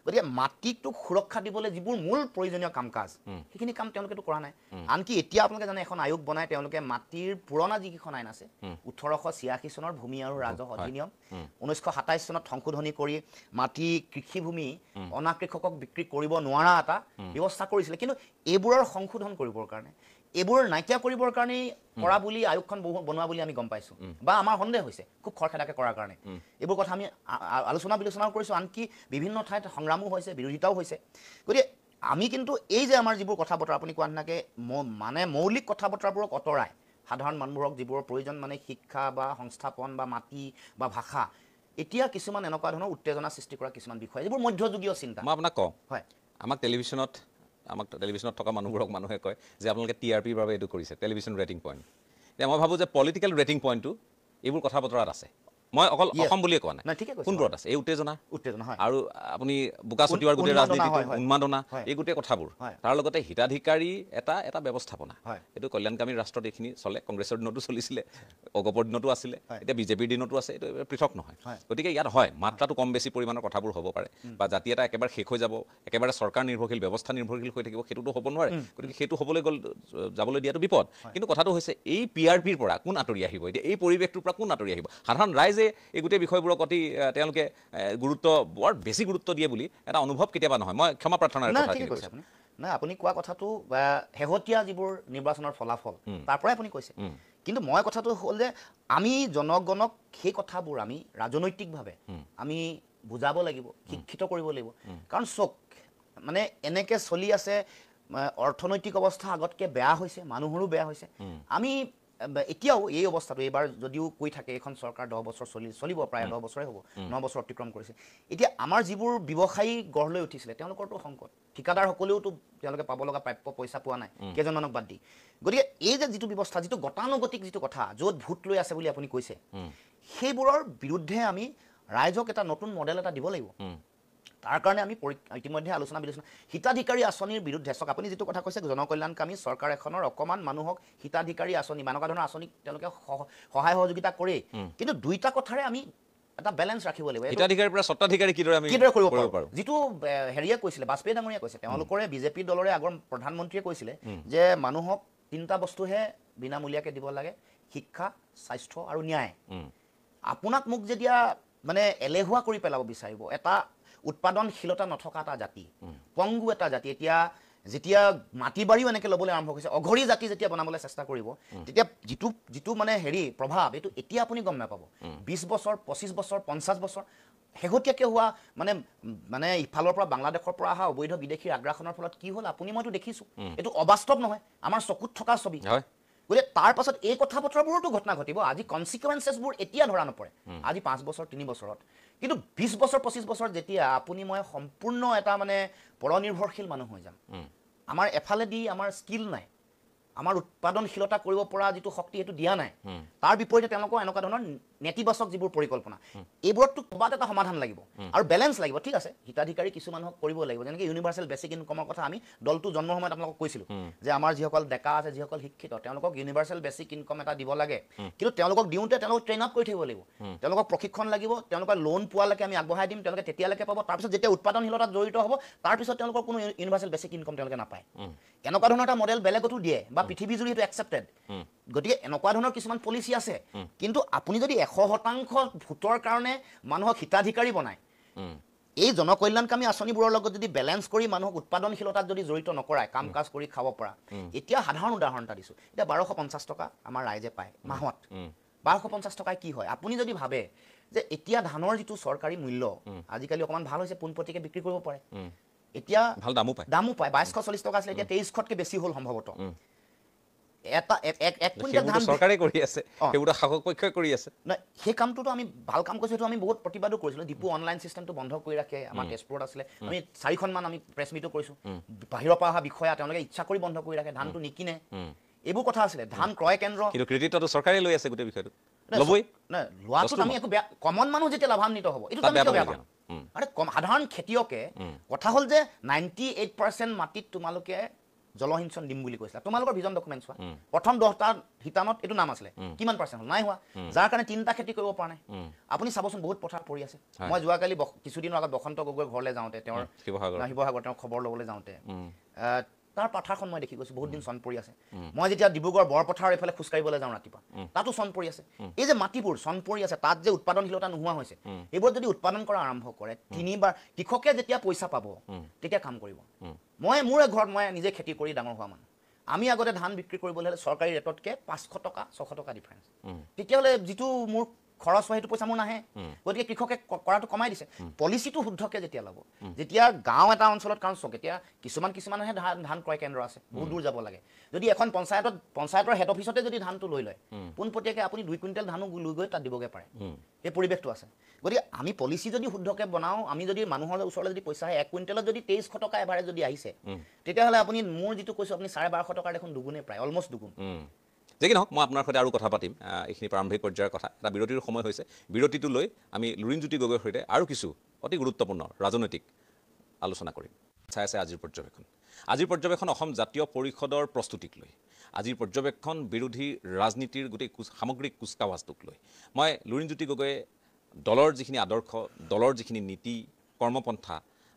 গতিকে মাটিটোক সুৰক্ষা দিবলৈ যিবোৰ মূল প্ৰয়োজনীয় কাম কাজ সেইখিনি কাম তেওঁলোকেতো কৰা নাই আনকি এতিয়া আপোনালোকে জানে এখন আয়োগ বনাই তেওঁলোকে মাটিৰ পুৰণা যিকেইখন আইন আছে 1886 চনৰ ভূমি আৰু ৰাজহ অধিনিয়ম 1927 চনত সংশোধনী কৰি মাটি কৃষিভূমি অনা কৃষকক বিক্ৰী কৰিব নোৱাৰা এটা ব্যৱস্থা কৰিছিলে কিন্তু এইবোৰৰ সংশোধন কৰিবৰ কাৰণে এইবোৰ নাইকিয়া কৰিবৰ কাৰণে কৰা বুলি আয়োগখন বনোৱা বুলি আমি গম পাইছোঁ বা আমাৰ সন্দেহ হৈছে খুব খৰখেদাকৈ কৰাৰ কাৰণে এইবোৰ কথা আমি আলোচনা বিলোচনাও কৰিছোঁ আনকি বিভিন্ন ঠাইত সংগ্ৰামো হৈছে বিৰোধিতাও হৈছে গতিকে আমি কিন্তু এই যে আমাৰ যিবোৰ কথা বতৰা আপুনি কোৱা নিচিনাকৈ মানে মৌলিক কথা বতৰাবোৰক আঁতৰাই সাধাৰণ মানুহবোৰক যিবোৰৰ প্ৰয়োজন মানে শিক্ষা বা সংস্থাপন বা মাটি বা ভাষা এতিয়া কিছুমান এনেকুৱা ধৰণৰ উত্তেজনা সৃষ্টি কৰা কিছুমান বিষয় যিবোৰ মধ্যযুগীয় চিন্তা মই আপোনাক কওঁ হয় আমাক টেলিভিশ্যনত থকা মানুহবোৰক মানুহে কয় যে আপোনালোকে TRPৰ বাবে এইটো কৰিছে টেলিভিশ্যন ৰেটিং পইণ্ট এতিয়া মই ভাবোঁ যে পলিটিকেল ৰেটিং পইণ্টটো এইবোৰ কথা বতৰাত আছে মই অকল Yes. অসম বুলিয়ে কোৱা নাই নাই, ঠিকে কৈছে। কোনবোৰত আছে এই উত্তেজনা হয়। আৰু আপুনি বোকা চটিওৱাৰ গোটেই উন্মাদনা, ৰাজনীতিটো হয়, হয়। উন্মাদনা হয়। এই গোটেই কথাবোৰ হয়। তাৰ লগতে হিতাধিকাৰী এটা ব্যৱস্থাপনা হয়। এইটো কল্যাণকামী ৰাষ্ট্ৰত এইখিনি চলে কংগ্ৰেছৰ দিনতো চলিছিলে অগপৰ দিনতো আছিলে হয়। এতিয়া বিজেপিৰ দিনতো আছে এইটো পৃথক নহয় হয়। গতিকে ইয়াত হয় মাত্ৰাটো কম বেছি পৰিমাণৰ কথাবোৰ হ'ব পাৰে বা জাতি এটা একেবাৰে শেষ হৈ যাব একেবাৰে চৰকাৰ নিৰ্ভৰশীল ব্যৱস্থা নিৰ্ভৰশীল হৈ থাকিব সেইটোতো হ'ব নোৱাৰে গতিকে সেইটো হ'বলৈ যাবলৈ দিয়াটো বিপদ কিন্তু কথাটো হৈছে এই PRPৰ পৰা কোন আঁতৰি আহিব এতিয়া এই পৰিৱেশটোৰ পৰা কোন আঁতৰি আহিব সাধাৰণ ৰাইজে এই গোটেই বিষয়বোৰক অতি তেওঁলোকে গুৰুত্ব বৰ বেছি গুৰুত্ব দিয়ে বুলি এটা অনুভৱ কেতিয়াবা নহয় মই ক্ষমা প্ৰাৰ্থনাৰ নাই, কথাখিনি ঠিকে কৈছে কৈছোঁ আপুনি। নাই, আপুনি কোৱা কথাটো শেহতীয়া যিবোৰ নিৰ্বাচনৰ ফলাফল তাৰ পৰাই আপুনি কৈছে কিন্তু মই কথাটো হ'ল যে আমি জনগণক সেই কথাবোৰ আমি ৰাজনৈতিকভাৱে আমি বুজাব লাগিব শিক্ষিত কৰিব লাগিব কাৰণ চক মানে এনেকৈ চলি আছে অৰ্থনৈতিক অৱস্থা আগতকৈ বেয়া হৈছে মানুহৰো বেয়া হৈছে আমি এতিয়াও এই অৱস্থাটো এইবাৰ যদিও কৈ থাকে এইখন চৰকাৰ 10 বছৰ চলিব প্ৰায় 10 বছৰে হ'ব 9 বছৰ অতিক্ৰম কৰিছে এতিয়া আমাৰ যিবোৰ ব্যৱসায়ী গঢ় লৈ উঠিছিলে তেওঁলোকৰতো সংকট ঠিকাদাৰসকলেওতো তেওঁলোকে পাব লগা প্ৰাপ্য পইচা পোৱা নাই কেইজনমানক বাদ দি গতিকে এই যে যিটো ব্যৱস্থা যিটো গতানুগতিক যিটো কথা য'ত ভোট লৈ আছে বুলি আপুনি কৈছে সেইবোৰৰ বিৰুদ্ধে আমি ৰাইজক এটা নতুন মডেল এটা দিব লাগিব তাৰ কাৰণে আমি ইতিমধ্যে আলোচনা বিলোচনা হিতাধিকাৰী আঁচনিৰ বিৰুদ্ধে চাওক আপুনি যিটো কথা কৈছে জনকল্যাণকামী চৰকাৰ এখনৰ অকণমান মানুহক হিতাধিকাৰী আঁচনি এনেকুৱা ধৰণৰ আঁচনি তেওঁলোকে সহায় সহযোগিতা কৰে কিন্তু দুইটা কথাৰে আমি এটা বেলেঞ্চ ৰাখিব লাগিব হিতাধিকাৰীৰ পৰা স্বত্বাধিকাৰী কিদৰে কৰিব পাৰোঁ যিটো হেৰিয়ে কৈছিলে বাজপেয়ী ডাঙৰীয়ে কৈছে তেওঁলোকৰে বিজেপি দলৰে আগৰ প্ৰধানমন্ত্ৰীয়ে কৈছিলে যে মানুহক 3টা বস্তুহে বিনামূলীয়াকৈ দিব লাগে শিক্ষা স্বাস্থ্য আৰু ন্যায় আপোনাক মোক যেতিয়া মানে এলেহুৱা কৰি পেলাব বিচাৰিব এটা উৎপাদনশীলতা নথকা এটা জাতি পংগু এটা জাতি এতিয়া যেতিয়া মাটি বাৰীও এনেকৈ ল'বলৈ আৰম্ভ কৰিছে অঘৰী জাতি যেতিয়া বনাবলৈ চেষ্টা কৰিব তেতিয়া যিটো মানে হেৰি প্ৰভাৱ এইটো এতিয়া আপুনি গম নাপাব 20 বছৰ 25 বছৰ 50 বছৰ শেহতীয়াকৈ হোৱা মানে ইফালৰ পৰা বাংলাদেশৰ পৰা অহা অবৈধ বিদেশীৰ আগ্ৰাসনৰ ফলত কি হ'ল আপুনি মইতো দেখিছোঁ এইটো অবাস্তৱ নহয় আমাৰ চকুত থকা ছবি গতিকে তাৰ পাছত এই কথা বতৰাবোৰতো ঘটনা ঘটিব আজি কনচিকুৱেঞ্চেছবোৰ এতিয়া ধৰা নপৰে আজি 5 বছৰ 3 বছৰত কিন্তু 20 বছৰ 25 বছৰ যেতিয়া আপুনি মই সম্পূৰ্ণ এটা মানে পৰনিৰ্ভৰশীল মানুহ হৈ যাম আমাৰ এফালেদি আমাৰ স্কিল নাই আমাৰ উৎপাদনশীলতা কৰিব পৰা যিটো শক্তি সেইটো দিয়া নাই তাৰ বিপৰীতে তেওঁলোকৰ এনেকুৱা ধৰণৰ নেতিবাচক যিবোৰ পৰিকল্পনা এইবোৰতো ক'ৰবাত এটা সমাধান লাগিব আৰু বেলেঞ্চ লাগিব ঠিক আছে হিতাধিকাৰী কিছু মানুহক কৰিব লাগিব যেনেকৈ ইউনিভাৰ্চেল বেচিক ইনকমৰ কথা আমি দলটো জন্মৰ সময়ত আপোনালোকক কৈছিলোঁ যে আমাৰ যিসকল ডেকা আছে যিসকল শিক্ষিত তেওঁলোকক ইউনিভাৰ্চেল বেচিক ইনকম এটা দিব লাগে কিন্তু তেওঁলোকক দিওঁতে তেওঁলোকক ট্ৰেইন আপ কৰি থাকিব লাগিব তেওঁলোকক প্ৰশিক্ষণ লাগিব তেওঁলোকৰ লোন পোৱালৈকে আমি আগবঢ়াই দিম তেওঁলোকে তেতিয়ালৈকে পাব তাৰপিছত যেতিয়া উৎপাদনশীলতাত জড়িত হ'ব তাৰপিছত তেওঁলোকৰ কোনো ইউনিভাৰ্চেল বেচিক ইনকম তেওঁলোকে নাপায় এনেকুৱা ধৰণৰ এটা মডেল বেলেগতো দিয়ে বা পৃথিৱী জুৰি সেইটো একচেপ্টেড গতিকে এনেকুৱা ধৰণৰ কিছুমান পলিচি আছে কিন্তু আপুনি যদি 100% ভোটৰ কাৰণে মানুহক হিতাধিকাৰী বনায় এই জনকল্যাণকামী আঁচনিবোৰৰ লগত যদি বেলেঞ্চ কৰি মানুহক উৎপাদনশীলতাত যদি জড়িত নকৰায় কাম কাজ কৰি খাব পৰা এতিয়া সাধাৰণ উদাহৰণ এটা দিছোঁ এতিয়া 1250 টকা আমাৰ ৰাইজে পায় মাহত 1250 টকাই কি হয় আপুনি যদি ভাবে যে এতিয়া ধানৰ যিটো চৰকাৰী মূল্য আজিকালি অকণমান ভাল হৈছে পোনপটীয়াকৈ বিক্ৰী কৰিব পাৰে এতিয়া ভাল দামো পায় 2240 টকা আছিলে এতিয়া 2300তকৈ বেছি হ'ল সম্ভৱতঃ এটা এক কুইণ্টেল ধান চৰকাৰে কৰি আছে সেইবোৰ শাসক পক্ষই কৰি আছে নাই সেই কামটোতো আমি ভাল কাম কৰিছোঁ সেইটো আমি বহুত প্ৰতিবাদো কৰিছিলোঁ ডিপু অনলাইন চিষ্টেমটো বন্ধ কৰি ৰাখে আমাৰ তেজপুৰত আছিলে আমি 4খনমান আমি প্ৰেছ মিটো কৰিছোঁ বাহিৰৰ পৰা অহা বিষয়া তেওঁলোকে ইচ্ছা কৰি বন্ধ কৰি ৰাখে ধানটো নিকিনে এইবোৰ কথা আছিলে ধান ক্ৰয় কেন্দ্ৰ কিন্তু ক্ৰেডিটটো চৰকাৰে লৈ আছে গোটেই বিষয়টো ল'বই নাই লোৱাটোত আমি একো বেয়া কমন মানুহ যেতিয়া লাভান্বিত হ'ব এইটো আমি বেয়া পাম আৰে সাধাৰণ খেতিয়কে কথা হ'ল যে 98% মাটিত তোমালোকে জলসিঞ্চন দিম বুলি কৈছিলা তোমালোকৰ ভিজন ডকুমেণ্ট চোৱা প্ৰথম 10টা হিতানত এইটো নাম আছিলে কিমান পাৰ্চেণ্ট হ'ল নাই হোৱা যাৰ কাৰণে 3টা খেতি কৰিব পৰা নাই আপুনি চাবচোন বহুত পথাৰ পৰি আছে মই যোৱাকালি কিছুদিনৰ আগত বসন্ত গগৈৰ ঘৰলৈ যাওঁতে তেওঁৰ শিৱসাগৰ তেওঁৰ খবৰ ল'বলৈ যাওঁতে তাৰ পথাৰখন মই দেখি গৈছোঁ বহুত দিন চন পৰি আছে মই যেতিয়া ডিব্ৰুগড় বৰপথাৰ এইফালে খোজকাঢ়িবলৈ যাওঁ ৰাতিপুৱা তাতো চন পৰি আছে এই যে মাটিবোৰ চন পৰি আছে তাত যে উৎপাদনশীলতা নোহোৱা হৈছে এইবোৰ যদি উৎপাদন কৰা আৰম্ভ কৰে 3বাৰ কৃষকে যেতিয়া পইচা পাব তেতিয়া কাম কৰিব মোৰ ঘৰত মই নিজে খেতি কৰি ডাঙৰ হোৱা মানুহ আমি আগতে ধান বিক্ৰী কৰিবলৈ হ'লে চৰকাৰী ৰেটতকৈ 500 টকা 600 টকা ডিফাৰেঞ্চ তেতিয়াহ'লে যিটো মোৰ খৰচ হয় সেইটো পইচা মোৰ নাহে গতিকে কৃষকে কৰাটো কমাই দিছে পলিচিটো শুদ্ধকৈ যেতিয়া ল'ব যেতিয়া গাঁও এটা অঞ্চলত কাৰণ চাওক এতিয়া কিছুমানহে ধান ক্ৰয় কেন্দ্ৰ আছে বহুত দূৰ যাব লাগে যদি এখন পঞ্চায়তৰ হেড অফিচতে যদি ধানটো লৈ লয় পোনপটীয়াকৈ আপুনি 2 কুইণ্টেল ধানো লৈ গৈ তাত দিবগৈ পাৰে সেই পৰিৱেশটো আছে গতিকে আমি পলিচি যদি শুদ্ধকৈ বনাওঁ আমি যদি মানুহৰ ওচৰলৈ যদি পইচা আহে 1 কুইণ্টেলত যদি 2300 টকা এভাৰেজ যদি আহিছে তেতিয়াহ'লে আপুনি মোৰ যিটো কৈছোঁ আপুনি 1250 টকাৰ দেখোন দুগুণে প্ৰায় অলমষ্ট দুগুণ যে কি নহওক মই আপোনাৰ সৈতে আৰু কথা পাতিম এইখিনি প্ৰাৰম্ভিক পৰ্যায়ৰ কথা এটা বিৰতিৰ সময় হৈছে বিৰতিটো লৈ আমি লুৰিণজ্যোতি গগৈৰ সৈতে আৰু কিছু অতি গুৰুত্বপূৰ্ণ ৰাজনৈতিক আলোচনা কৰিম চাই আছে আজিৰ পৰ্যবেক্ষণ অসম জাতীয় পৰিষদৰ প্ৰস্তুতিক লৈ আজিৰ পৰ্যবেক্ষণ বিৰোধী ৰাজনীতিৰ গোটেই সামগ্ৰিক কুচকাৱাজটোক লৈ মই লুৰিণজ্যোতি গগৈয়ে দলৰ যিখিনি আদৰ্শ দলৰ যিখিনি নীতি কৰ্মপন্থা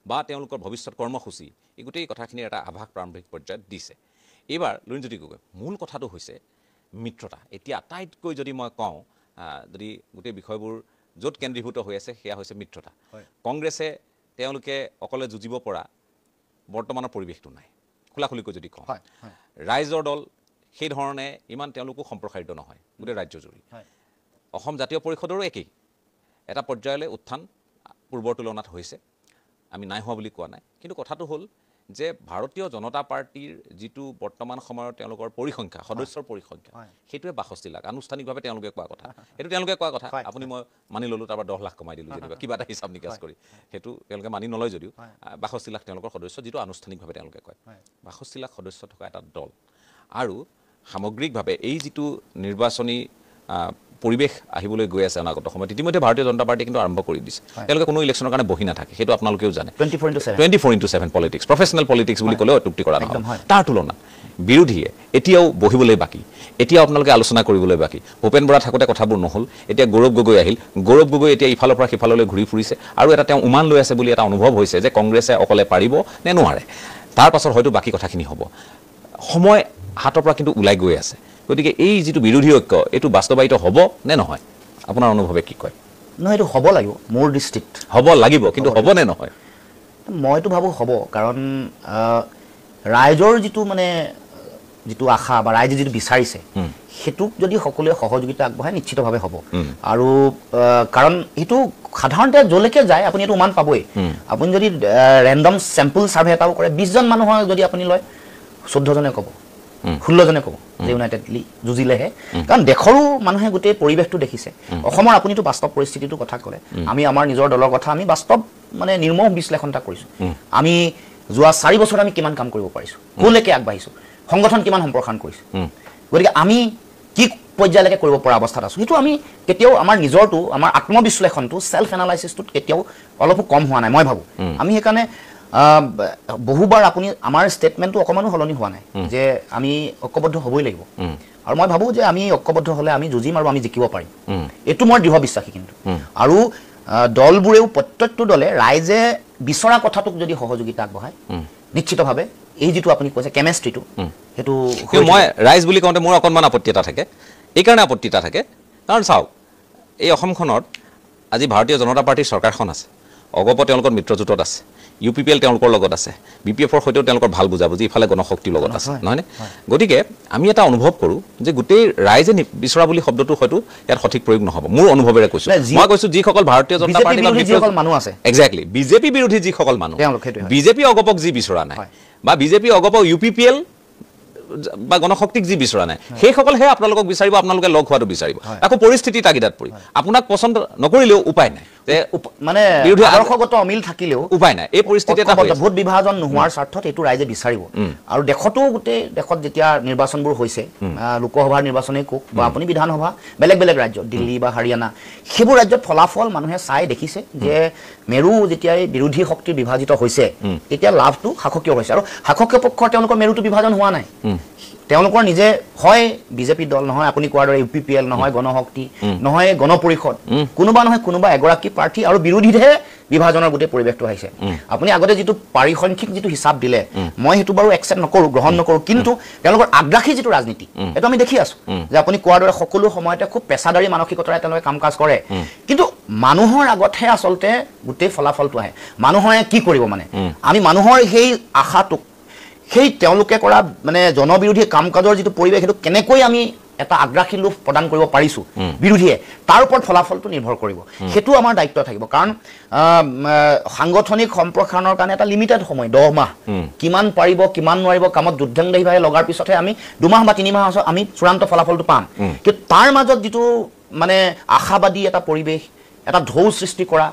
বা তেওঁলোকৰ ভৱিষ্যত কৰ্মসূচী এই গোটেই কথাখিনিৰ এটা আভাস প্ৰাৰম্ভিক পৰ্যায়ত দিছে এইবাৰ লুৰিণজ্যোতি গগৈ মূল কথাটো হৈছে মিত্ৰতা এতিয়া আটাইতকৈ যদি মই কওঁ যদি গোটেই বিষয়বোৰ য'ত কেন্দ্ৰীভূত হৈ আছে সেয়া হৈছে মিত্ৰতা কংগ্ৰেছে তেওঁলোকে অকলে যুঁজিব পৰা বৰ্তমানৰ পৰিৱেশটো নাই খোলাখুলিকৈ যদি কওঁ ৰাইজৰ দল সেই ধৰণে ইমান তেওঁলোকো সম্প্ৰসাৰিত নহয় গোটেই ৰাজ্যজুৰি অসম জাতীয় পৰিষদৰো একেই এটা পৰ্যায়লৈ উত্থান পূৰ্বৰ তুলনাত হৈছে আমি নাই হোৱা বুলি কোৱা নাই কিন্তু কথাটো হ'ল যে ভাৰতীয় জনতা পাৰ্টিৰ যিটো বৰ্তমান সময়ৰ তেওঁলোকৰ পৰিসংখ্যা সদস্যৰ পৰিসংখ্যা সেইটোৱে ৬২ লাখ আনুষ্ঠানিকভাৱে তেওঁলোকে কোৱা কথা সেইটো তেওঁলোকে কোৱা কথা আপুনি মই মানি ল'লোঁ তাৰপৰা 10 লাখ কমাই দিলোঁ যেনিবা কিবা এটা হিচাপ নিকাচ কৰি সেইটো তেওঁলোকে মানি নলয় যদিও ৬২ লাখ তেওঁলোকৰ সদস্য যিটো আনুষ্ঠানিকভাৱে তেওঁলোকে কয় ৬২ লাখ সদস্য থকা এটা দল আৰু সামগ্ৰিকভাৱে এই যিটো নিৰ্বাচনী পৰিৱেশ আহিবলৈ গৈ আছে অনাগত সময়ত ইতিমধ্যে ভাৰতীয় জনতা পাৰ্টি কিন্তু আৰম্ভ কৰি দিছে তেওঁলোকে কোনো ইলেকশ্যনৰ কাৰণে বহি নাথাকে সেইটো আপোনালোকেও জানে 24/7 পলিটিক্স প্ৰফেচনেল পলিটিক্স বুলি ক'লেও অত্যুক্তি কৰা নহয় তাৰ তুলনাত বিৰোধীয়ে এতিয়াও বহিবলৈ বাকী এতিয়াও আপোনালোকে আলোচনা কৰিবলৈ বাকী ভূপেন বৰা থাকোঁতে কথাবোৰ নহ'ল এতিয়া গৌৰৱ গগৈ আহিল গৌৰৱ গগৈ এতিয়া ইফালৰ পৰা সিফাললৈ ঘূৰি ফুৰিছে আৰু এটা তেওঁ উমান লৈ আছে বুলি এটা অনুভৱ হৈছে যে কংগ্ৰেছে অকলে পাৰিব নে নোৱাৰে তাৰ পাছত হয়তো বাকী কথাখিনি হ'ব সময় হাতৰ পৰা কিন্তু ওলাই গৈ আছে গতিকে এই যিটো বিৰোধী ঐক্য এইটো বাস্তৱায়িত হ'ব নে নহয় আপোনাৰ অনুভৱে কি কয় নহয় এইটো হ'ব লাগিব মোৰ দৃষ্টিত হ'ব লাগিব কিন্তু হ'ব নে নহয় মইতো ভাবোঁ হ'ব কাৰণ ৰাইজৰ যিটো আশা বা ৰাইজে যিটো বিচাৰিছে সেইটোক যদি সকলোৱে সহযোগিতা আগবঢ়ায় নিশ্চিতভাৱে হ'ব আৰু কাৰণ এইটো সাধাৰণতে য'লৈকে যায় আপুনি এইটো উমান পাবই আপুনি যদি ৰেণ্ডম চেম্পল ছাৰ্ভে এটাও কৰে 20জন মানুহক যদি আপুনি লয় 14জনে ক'ব 16জনে ক'ব যে ইউনাইটেডলি যুঁজিলেহে কাৰণ দেশৰো মানুহে গোটেই পৰিৱেশটো দেখিছে অসমৰ আপুনিতো বাস্তৱ পৰিস্থিতিটোৰ কথা ক'লে আমি আমাৰ নিজৰ দলৰ কথা আমি বাস্তৱ নিৰ্মহ বিশ্লেষণ এটা কৰিছোঁ আমি যোৱা 4 বছৰত আমি কিমান কাম কৰিব পাৰিছোঁ ক'লৈকে আগবাঢ়িছোঁ সংগঠন কিমান সম্প্ৰসাৰণ কৰিছোঁ গতিকে আমি কি পৰ্যায়লৈকে কৰিব পৰা অৱস্থাত আছোঁ সেইটো আমি কেতিয়াও আমাৰ নিজৰটো আমাৰ আত্মবিশ্লেষণটো ছেল্ফ এনালাইচিছটোত কেতিয়াও অলপো কম হোৱা নাই মই ভাবোঁ আমি সেইকাৰণে বহুবাৰ আপুনি আমাৰ ষ্টেটমেণ্টটো অকণমানো সলনি হোৱা নাই যে আমি ঐক্যবদ্ধ হ'বই লাগিব আৰু মই ভাবোঁ যে আমি ঐক্যবদ্ধ হ'লে আমি যুঁজিম আৰু আমি জিকিব পাৰিম এইটো মই দৃঢ় বিশ্বাসী কিন্তু আৰু দলবোৰেও প্ৰত্যেকটো দলে ৰাইজে বিচৰা কথাটোক যদি সহযোগিতা আগবঢ়ায় নিশ্চিতভাৱে এই যিটো আপুনি কৈছে কেমেষ্ট্ৰিটো সেইটো মই ৰাইজ বুলি কওঁতে মোৰ অকণমান আপত্তি এটা থাকে এইকাৰণে আপত্তি এটা থাকে কাৰণ চাওক এই অসমখনত আজি ভাৰতীয় জনতা পাৰ্টীৰ চৰকাৰখন আছে অগপ তেওঁলোকৰ মিত্ৰজোঁটত আছে UPPL তেওঁলোকৰ লগত আছে BPFৰ সৈতেও তেওঁলোকৰ ভাল বুজাবুজি ইফালে গণশক্তিৰ লগত আছে নহয়নে গতিকে আমি এটা অনুভৱ কৰোঁ যে গোটেই ৰাইজে বিচৰা বুলি শব্দটো হয়তো ইয়াত সঠিক প্ৰয়োগ নহ'ব মোৰ অনুভৱেৰে কৈছোঁ মই কৈছোঁ যিসকল ভাৰতীয় জনতা পাৰ্টী যিসকল মানুহ আছে একজেক্টলি বিজেপি বিৰোধী যিসকল মানুহ বিজেপি অগপক যি বিচৰা নাই বা বিজেপি অগপক UPPL বা গণশক্তিক যি বিচৰা নাই সেইসকলহে আপোনালোকক বিচাৰিব আপোনালোকে লগ হোৱাটো বিচাৰিব আকৌ পৰিস্থিতি তাগিদাত পৰি আপোনাক পচন্দ নকৰিলেও উপায় নাই আদৰ্শগত অমিল থাকিলেও উপায় নাই এই পৰিস্থিতি এটা ভোট বিভাজন নোহোৱাৰ স্বাৰ্থত এইটো ৰাইজে বিচাৰিব আৰু দেশতো গোটেই দেশত যেতিয়া নিৰ্বাচনবোৰ হৈছে লোকসভাৰ নিৰ্বাচনেই কওক বা আপুনি বিধানসভা বেলেগ বেলেগ ৰাজ্য দিল্লী বা হাৰিয়ানা সেইবোৰ ৰাজ্যত ফলাফল মানুহে চাই দেখিছে যে মেৰু যেতিয়াই বিৰোধী শক্তি বিভাজিত হৈছে তেতিয়া লাভটো শাসকীয় হৈছে আৰু শাসকীয় পক্ষৰ তেওঁলোকৰ মেৰুটো বিভাজন হোৱা নাই তেওঁলোকৰ নিজে হয় বিজেপি দল নহয় আপুনি কোৱাৰ দৰে UPPL নহয় গণশক্তি নহয় গণপৰিষদ কোনোবা নহয় কোনোবা এগৰাকী প্ৰাৰ্থী আৰু বিৰোধীহে বিভাজনৰ গোটেই পৰিৱেশটো আহিছে আপুনি আগতে যিটো পাৰিসংখ্যিক যিটো হিচাপ দিলে মই সেইটো বাৰু একচেপ্ট নকৰোঁ গ্ৰহণ নকৰোঁ কিন্তু তেওঁলোকৰ আগ্ৰাসী যিটো ৰাজনীতি সেইটো আমি দেখি আছোঁ যে আপুনি কোৱাৰ দৰে সকলো সময়তে খুব পেছাদাৰী মানসিকতাৰে তেওঁলোকে কাম কাজ কৰে কিন্তু মানুহৰ আগতহে আচলতে গোটেই ফলাফলটো আহে মানুহে কি কৰিব আমি মানুহৰ সেই আশাটোক সেই তেওঁলোকে কৰা জনবিৰোধী কাম কাজৰ যিটো পৰিৱেশ সেইটো কেনেকৈ আমি এটা আগ্ৰাসী লোভ প্ৰদান কৰিব পাৰিছোঁ বিৰোধীয়ে তাৰ ওপৰত ফলাফলটো নিৰ্ভৰ কৰিব সেইটো আমাৰ দায়িত্ব থাকিব কাৰণ সাংগঠনিক সম্প্ৰসাৰণৰ কাৰণে এটা লিমিটেড সময় 10 মাহ কিমান পাৰিব কিমান নোৱাৰিব কামত যুদ্ধংদেহীভাৱে লগাৰ পিছতহে আমি 2 মাহ বা 3 মাহ আমি চূড়ান্ত ফলাফলটো পাম কিন্তু তাৰ মাজত যিটো আশাবাদী এটা পৰিৱেশ এটা ঢৌ সৃষ্টি কৰা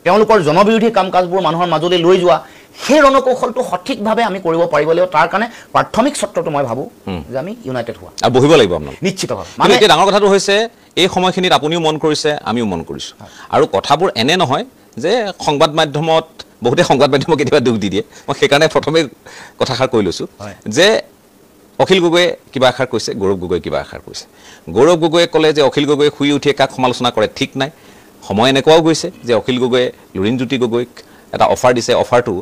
তেওঁলোকৰ জনবিৰোধী কাম কাজবোৰ মানুহৰ মাজলৈ লৈ যোৱা সেই ৰণকৌশলটো সঠিকভাৱে আমি কৰিব পাৰিব লাগিব তাৰ কাৰণে প্ৰাথমিক চৰ্তটো মই ভাবোঁ যে আমি ইউনাইটেড হোৱা আৰু বহিব লাগিব আপোনালোক নিশ্চিতভাৱে মানে এতিয়া ডাঙৰ কথাটো হৈছে এই সময়খিনিত আপুনিও মন কৰিছে আমিও মন কৰিছোঁ আৰু কথাবোৰ এনে নহয় যে সংবাদ মাধ্যমত বহুতে সংবাদ মাধ্যমক কেতিয়াবা দুখ দি দিয়ে মই সেইকাৰণে প্ৰথমে কথাষাৰ কৈ লৈছোঁ যে অখিল গগৈয়ে কিবা এষাৰ কৈছে গৌৰৱ গগৈয়ে কিবা এষাৰ কৈছে গৌৰৱ গগৈয়ে ক'লে যে অখিল গগৈয়ে শুই উঠিয়ে কাক সমালোচনা কৰে ঠিক নাই সময় এনেকুৱাও গৈছে যে অখিল গগৈয়ে লুৰিণজ্যোতি গগৈক এটা অফাৰ দিছে অফাৰটো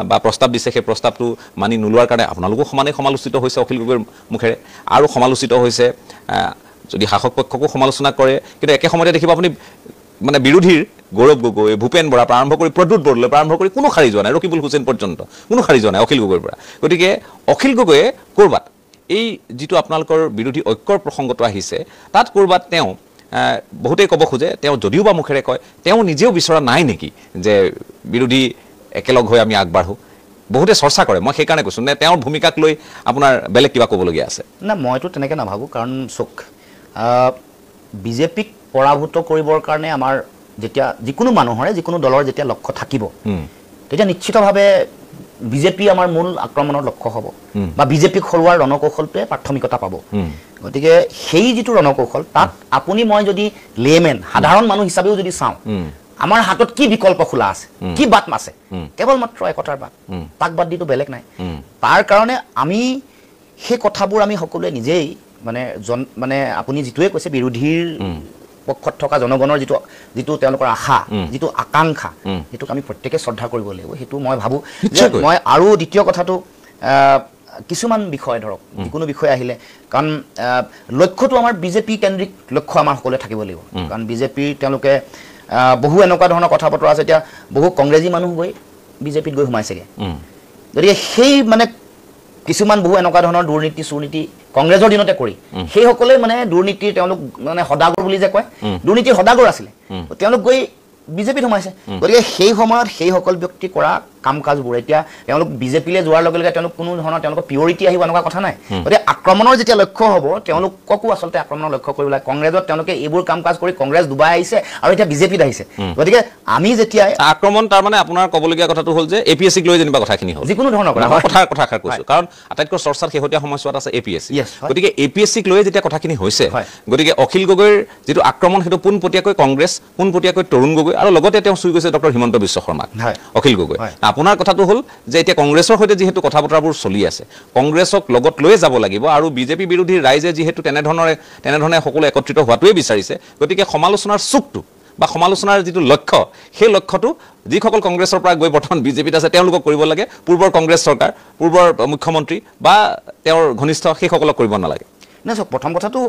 বা প্ৰস্তাৱ দিছে সেই প্ৰস্তাৱটো মানি নোলোৱাৰ কাৰণে আপোনালোকো সমানে সমালোচিত হৈছে অখিল গগৈৰ মুখেৰে আৰু সমালোচিত হৈছে যদি শাসক পক্ষকো সমালোচনা কৰে কিন্তু একে সময়তে দেখিব আপুনি মানে বিৰোধীৰ গৌৰৱ গগৈ ভূপেন বৰা পৰা আৰম্ভ কৰি প্ৰদ্যুৎ বৰদলৈ পৰা আৰম্ভ কৰি কোনো খাৰি যোৱা নাই ৰকিবুল হুছেইন পৰ্যন্ত কোনো খাৰি যোৱা নাই অখিল গগৈৰ পৰা গতিকে অখিল গগৈয়ে ক'ৰবাত এই যিটো আপোনালোকৰ বিৰোধী ঐক্যৰ প্ৰসংগটো আহিছে তাত ক'ৰবাত তেওঁ বহুতেই ক'ব খোজে তেওঁ যদিও বা মুখেৰে কয় তেওঁ নিজেও বিচৰা নাই নেকি যে বিৰোধী একেলগ হৈ আমি আগবাঢ়ো বহুতে চৰ্চা কৰে মই সেইকাৰণে কৈছোঁ নে তেওঁৰ ভূমিকাক লৈ আপোনাৰ বেলেগ কিবা ক'বলগীয়া আছে না মইতো তেনেকৈ নাভাবোঁ কাৰণ চোক বিজেপিক পৰাভূত কৰিবৰ কাৰণে আমাৰ যেতিয়া যিকোনো মানুহৰে যিকোনো দলৰ যেতিয়া লক্ষ্য থাকিব তেতিয়া নিশ্চিতভাৱে বিজেপি আমাৰ মূল আক্ৰমণৰ লক্ষ্য হ'ব বা বিজেপিক হৰুৱাৰ ৰণকৌশলটোৱে প্ৰাথমিকতা পাব গতিকে সেই যিটো ৰণকৌশল তাত আপুনি মই যদি লেমেন সাধাৰণ মানুহ হিচাপেও যদি চাওঁ আমাৰ হাতত কি বিকল্প খোলা আছে কি বাট আছে কেৱল মাত্ৰ একতাৰ বাট তাক বাদ দিটো বেলেগ নাই তাৰ কাৰণে আমি সেই কথাবোৰ আমি সকলোৱে নিজেই মানে আপুনি যিটোৱে কৈছে বিৰোধীৰ পক্ষত থকা জনগণৰ যিটো তেওঁলোকৰ আশা যিটো আকাংক্ষা সেইটোক আমি প্ৰত্যেকে শ্ৰদ্ধা কৰিব লাগিব সেইটো মই ভাবোঁ যে মই আৰু দ্বিতীয় কথাটো কিছুমান বিষয় ধৰক যিকোনো বিষয় আহিলে কাৰণ লক্ষ্যটো আমাৰ বিজেপি কেন্দ্ৰিক লক্ষ্য আমাৰ সকলোৱে থাকিব লাগিব কাৰণ বিজেপিৰ তেওঁলোকে বহু এনেকুৱা ধৰণৰ কথা বতৰা আছে এতিয়া বহু কংগ্ৰেছী মানুহ গৈ বিজেপিত গৈ সোমাইছেগৈ গতিকে সেই মানে কিছুমান বহু এনেকুৱা ধৰণৰ দুৰ্নীতি সুনীতি কংগ্ৰেছৰ দিনতে কৰি সেইসকলে মানে দুৰ্নীতিৰ তেওঁলোক মানে সদাগৰ বুলি যে কয় দুৰ্নীতিৰ সদাগৰ আছিলে তেওঁলোক গৈ বিজেপিত সোমাইছে গতিকে সেই সময়ত সেইসকল ব্যক্তি কৰা কাম কাজবোৰ এতিয়া তেওঁলোক বিজেপিলৈ যোৱাৰ লগে লগে তেওঁলোক কোনো ধৰণৰ তেওঁলোকৰ পিয়ৰিটি আহিব এনেকুৱা কথা নাই গতিকে আক্ৰমণৰ যেতিয়া লক্ষ্য হ'ব তেওঁলোককো আচলতে আক্ৰমণৰ লক্ষ্য কৰিব লাগে কংগ্ৰেছত তেওঁলোকে এইবোৰ কাম কাজ কৰি কংগ্ৰেছ ডুবাই আহিছে আৰু এতিয়া বিজেপিত আহিছে গতিকে আমি যেতিয়া আক্ৰমণ তাৰমানে আপোনাৰ ক'বলগীয়া কথাটো হ'ল যে এপিএছচিক লৈ যেনিবা কথাখিনি হ'ল যিকোনো ধৰণৰ কথাষাৰ কৈছোঁ কাৰণ আটাইতকৈ চৰ্চাৰ শেহতীয়া সময়ছোৱাত আছে এপিএছচি গতিকে এপিএছচিক লৈ যেতিয়া কথাখিনি হৈছে গতিকে অখিল গগৈৰ যিটো আক্ৰমণ সেইটো পোনপটীয়াকৈ কংগ্ৰেছ পোনপটীয়াকৈ তৰুণ গগৈ আৰু লগতে তেওঁ চুই গৈছে ডক্টৰ হিমন্ত বিশ্ব শৰ্মাক অখিল গগৈ আপোনাৰ কথাটো হ'ল যে এতিয়া কংগ্ৰেছৰ সৈতে যিহেতু কথা বতৰাবোৰ চলি আছে কংগ্ৰেছক লগত লৈয়ে যাব লাগিব আৰু বিজেপি বিৰোধী ৰাইজে যিহেতু তেনেধৰণে সকলো একত্ৰিত হোৱাটোৱে বিচাৰিছে গতিকে সমালোচনাৰ চুকটো বা সমালোচনাৰ যিটো লক্ষ্য সেই লক্ষ্যটো যিসকল কংগ্ৰেছৰ পৰা গৈ বৰ্তমান বিজেপিত আছে তেওঁলোকক কৰিব লাগে পূৰ্বৰ কংগ্ৰেছ চৰকাৰ পূৰ্বৰ মুখ্যমন্ত্ৰী বা তেওঁৰ ঘনিষ্ঠ সেইসকলক কৰিব নালাগে না চাওক প্ৰথম কথাটো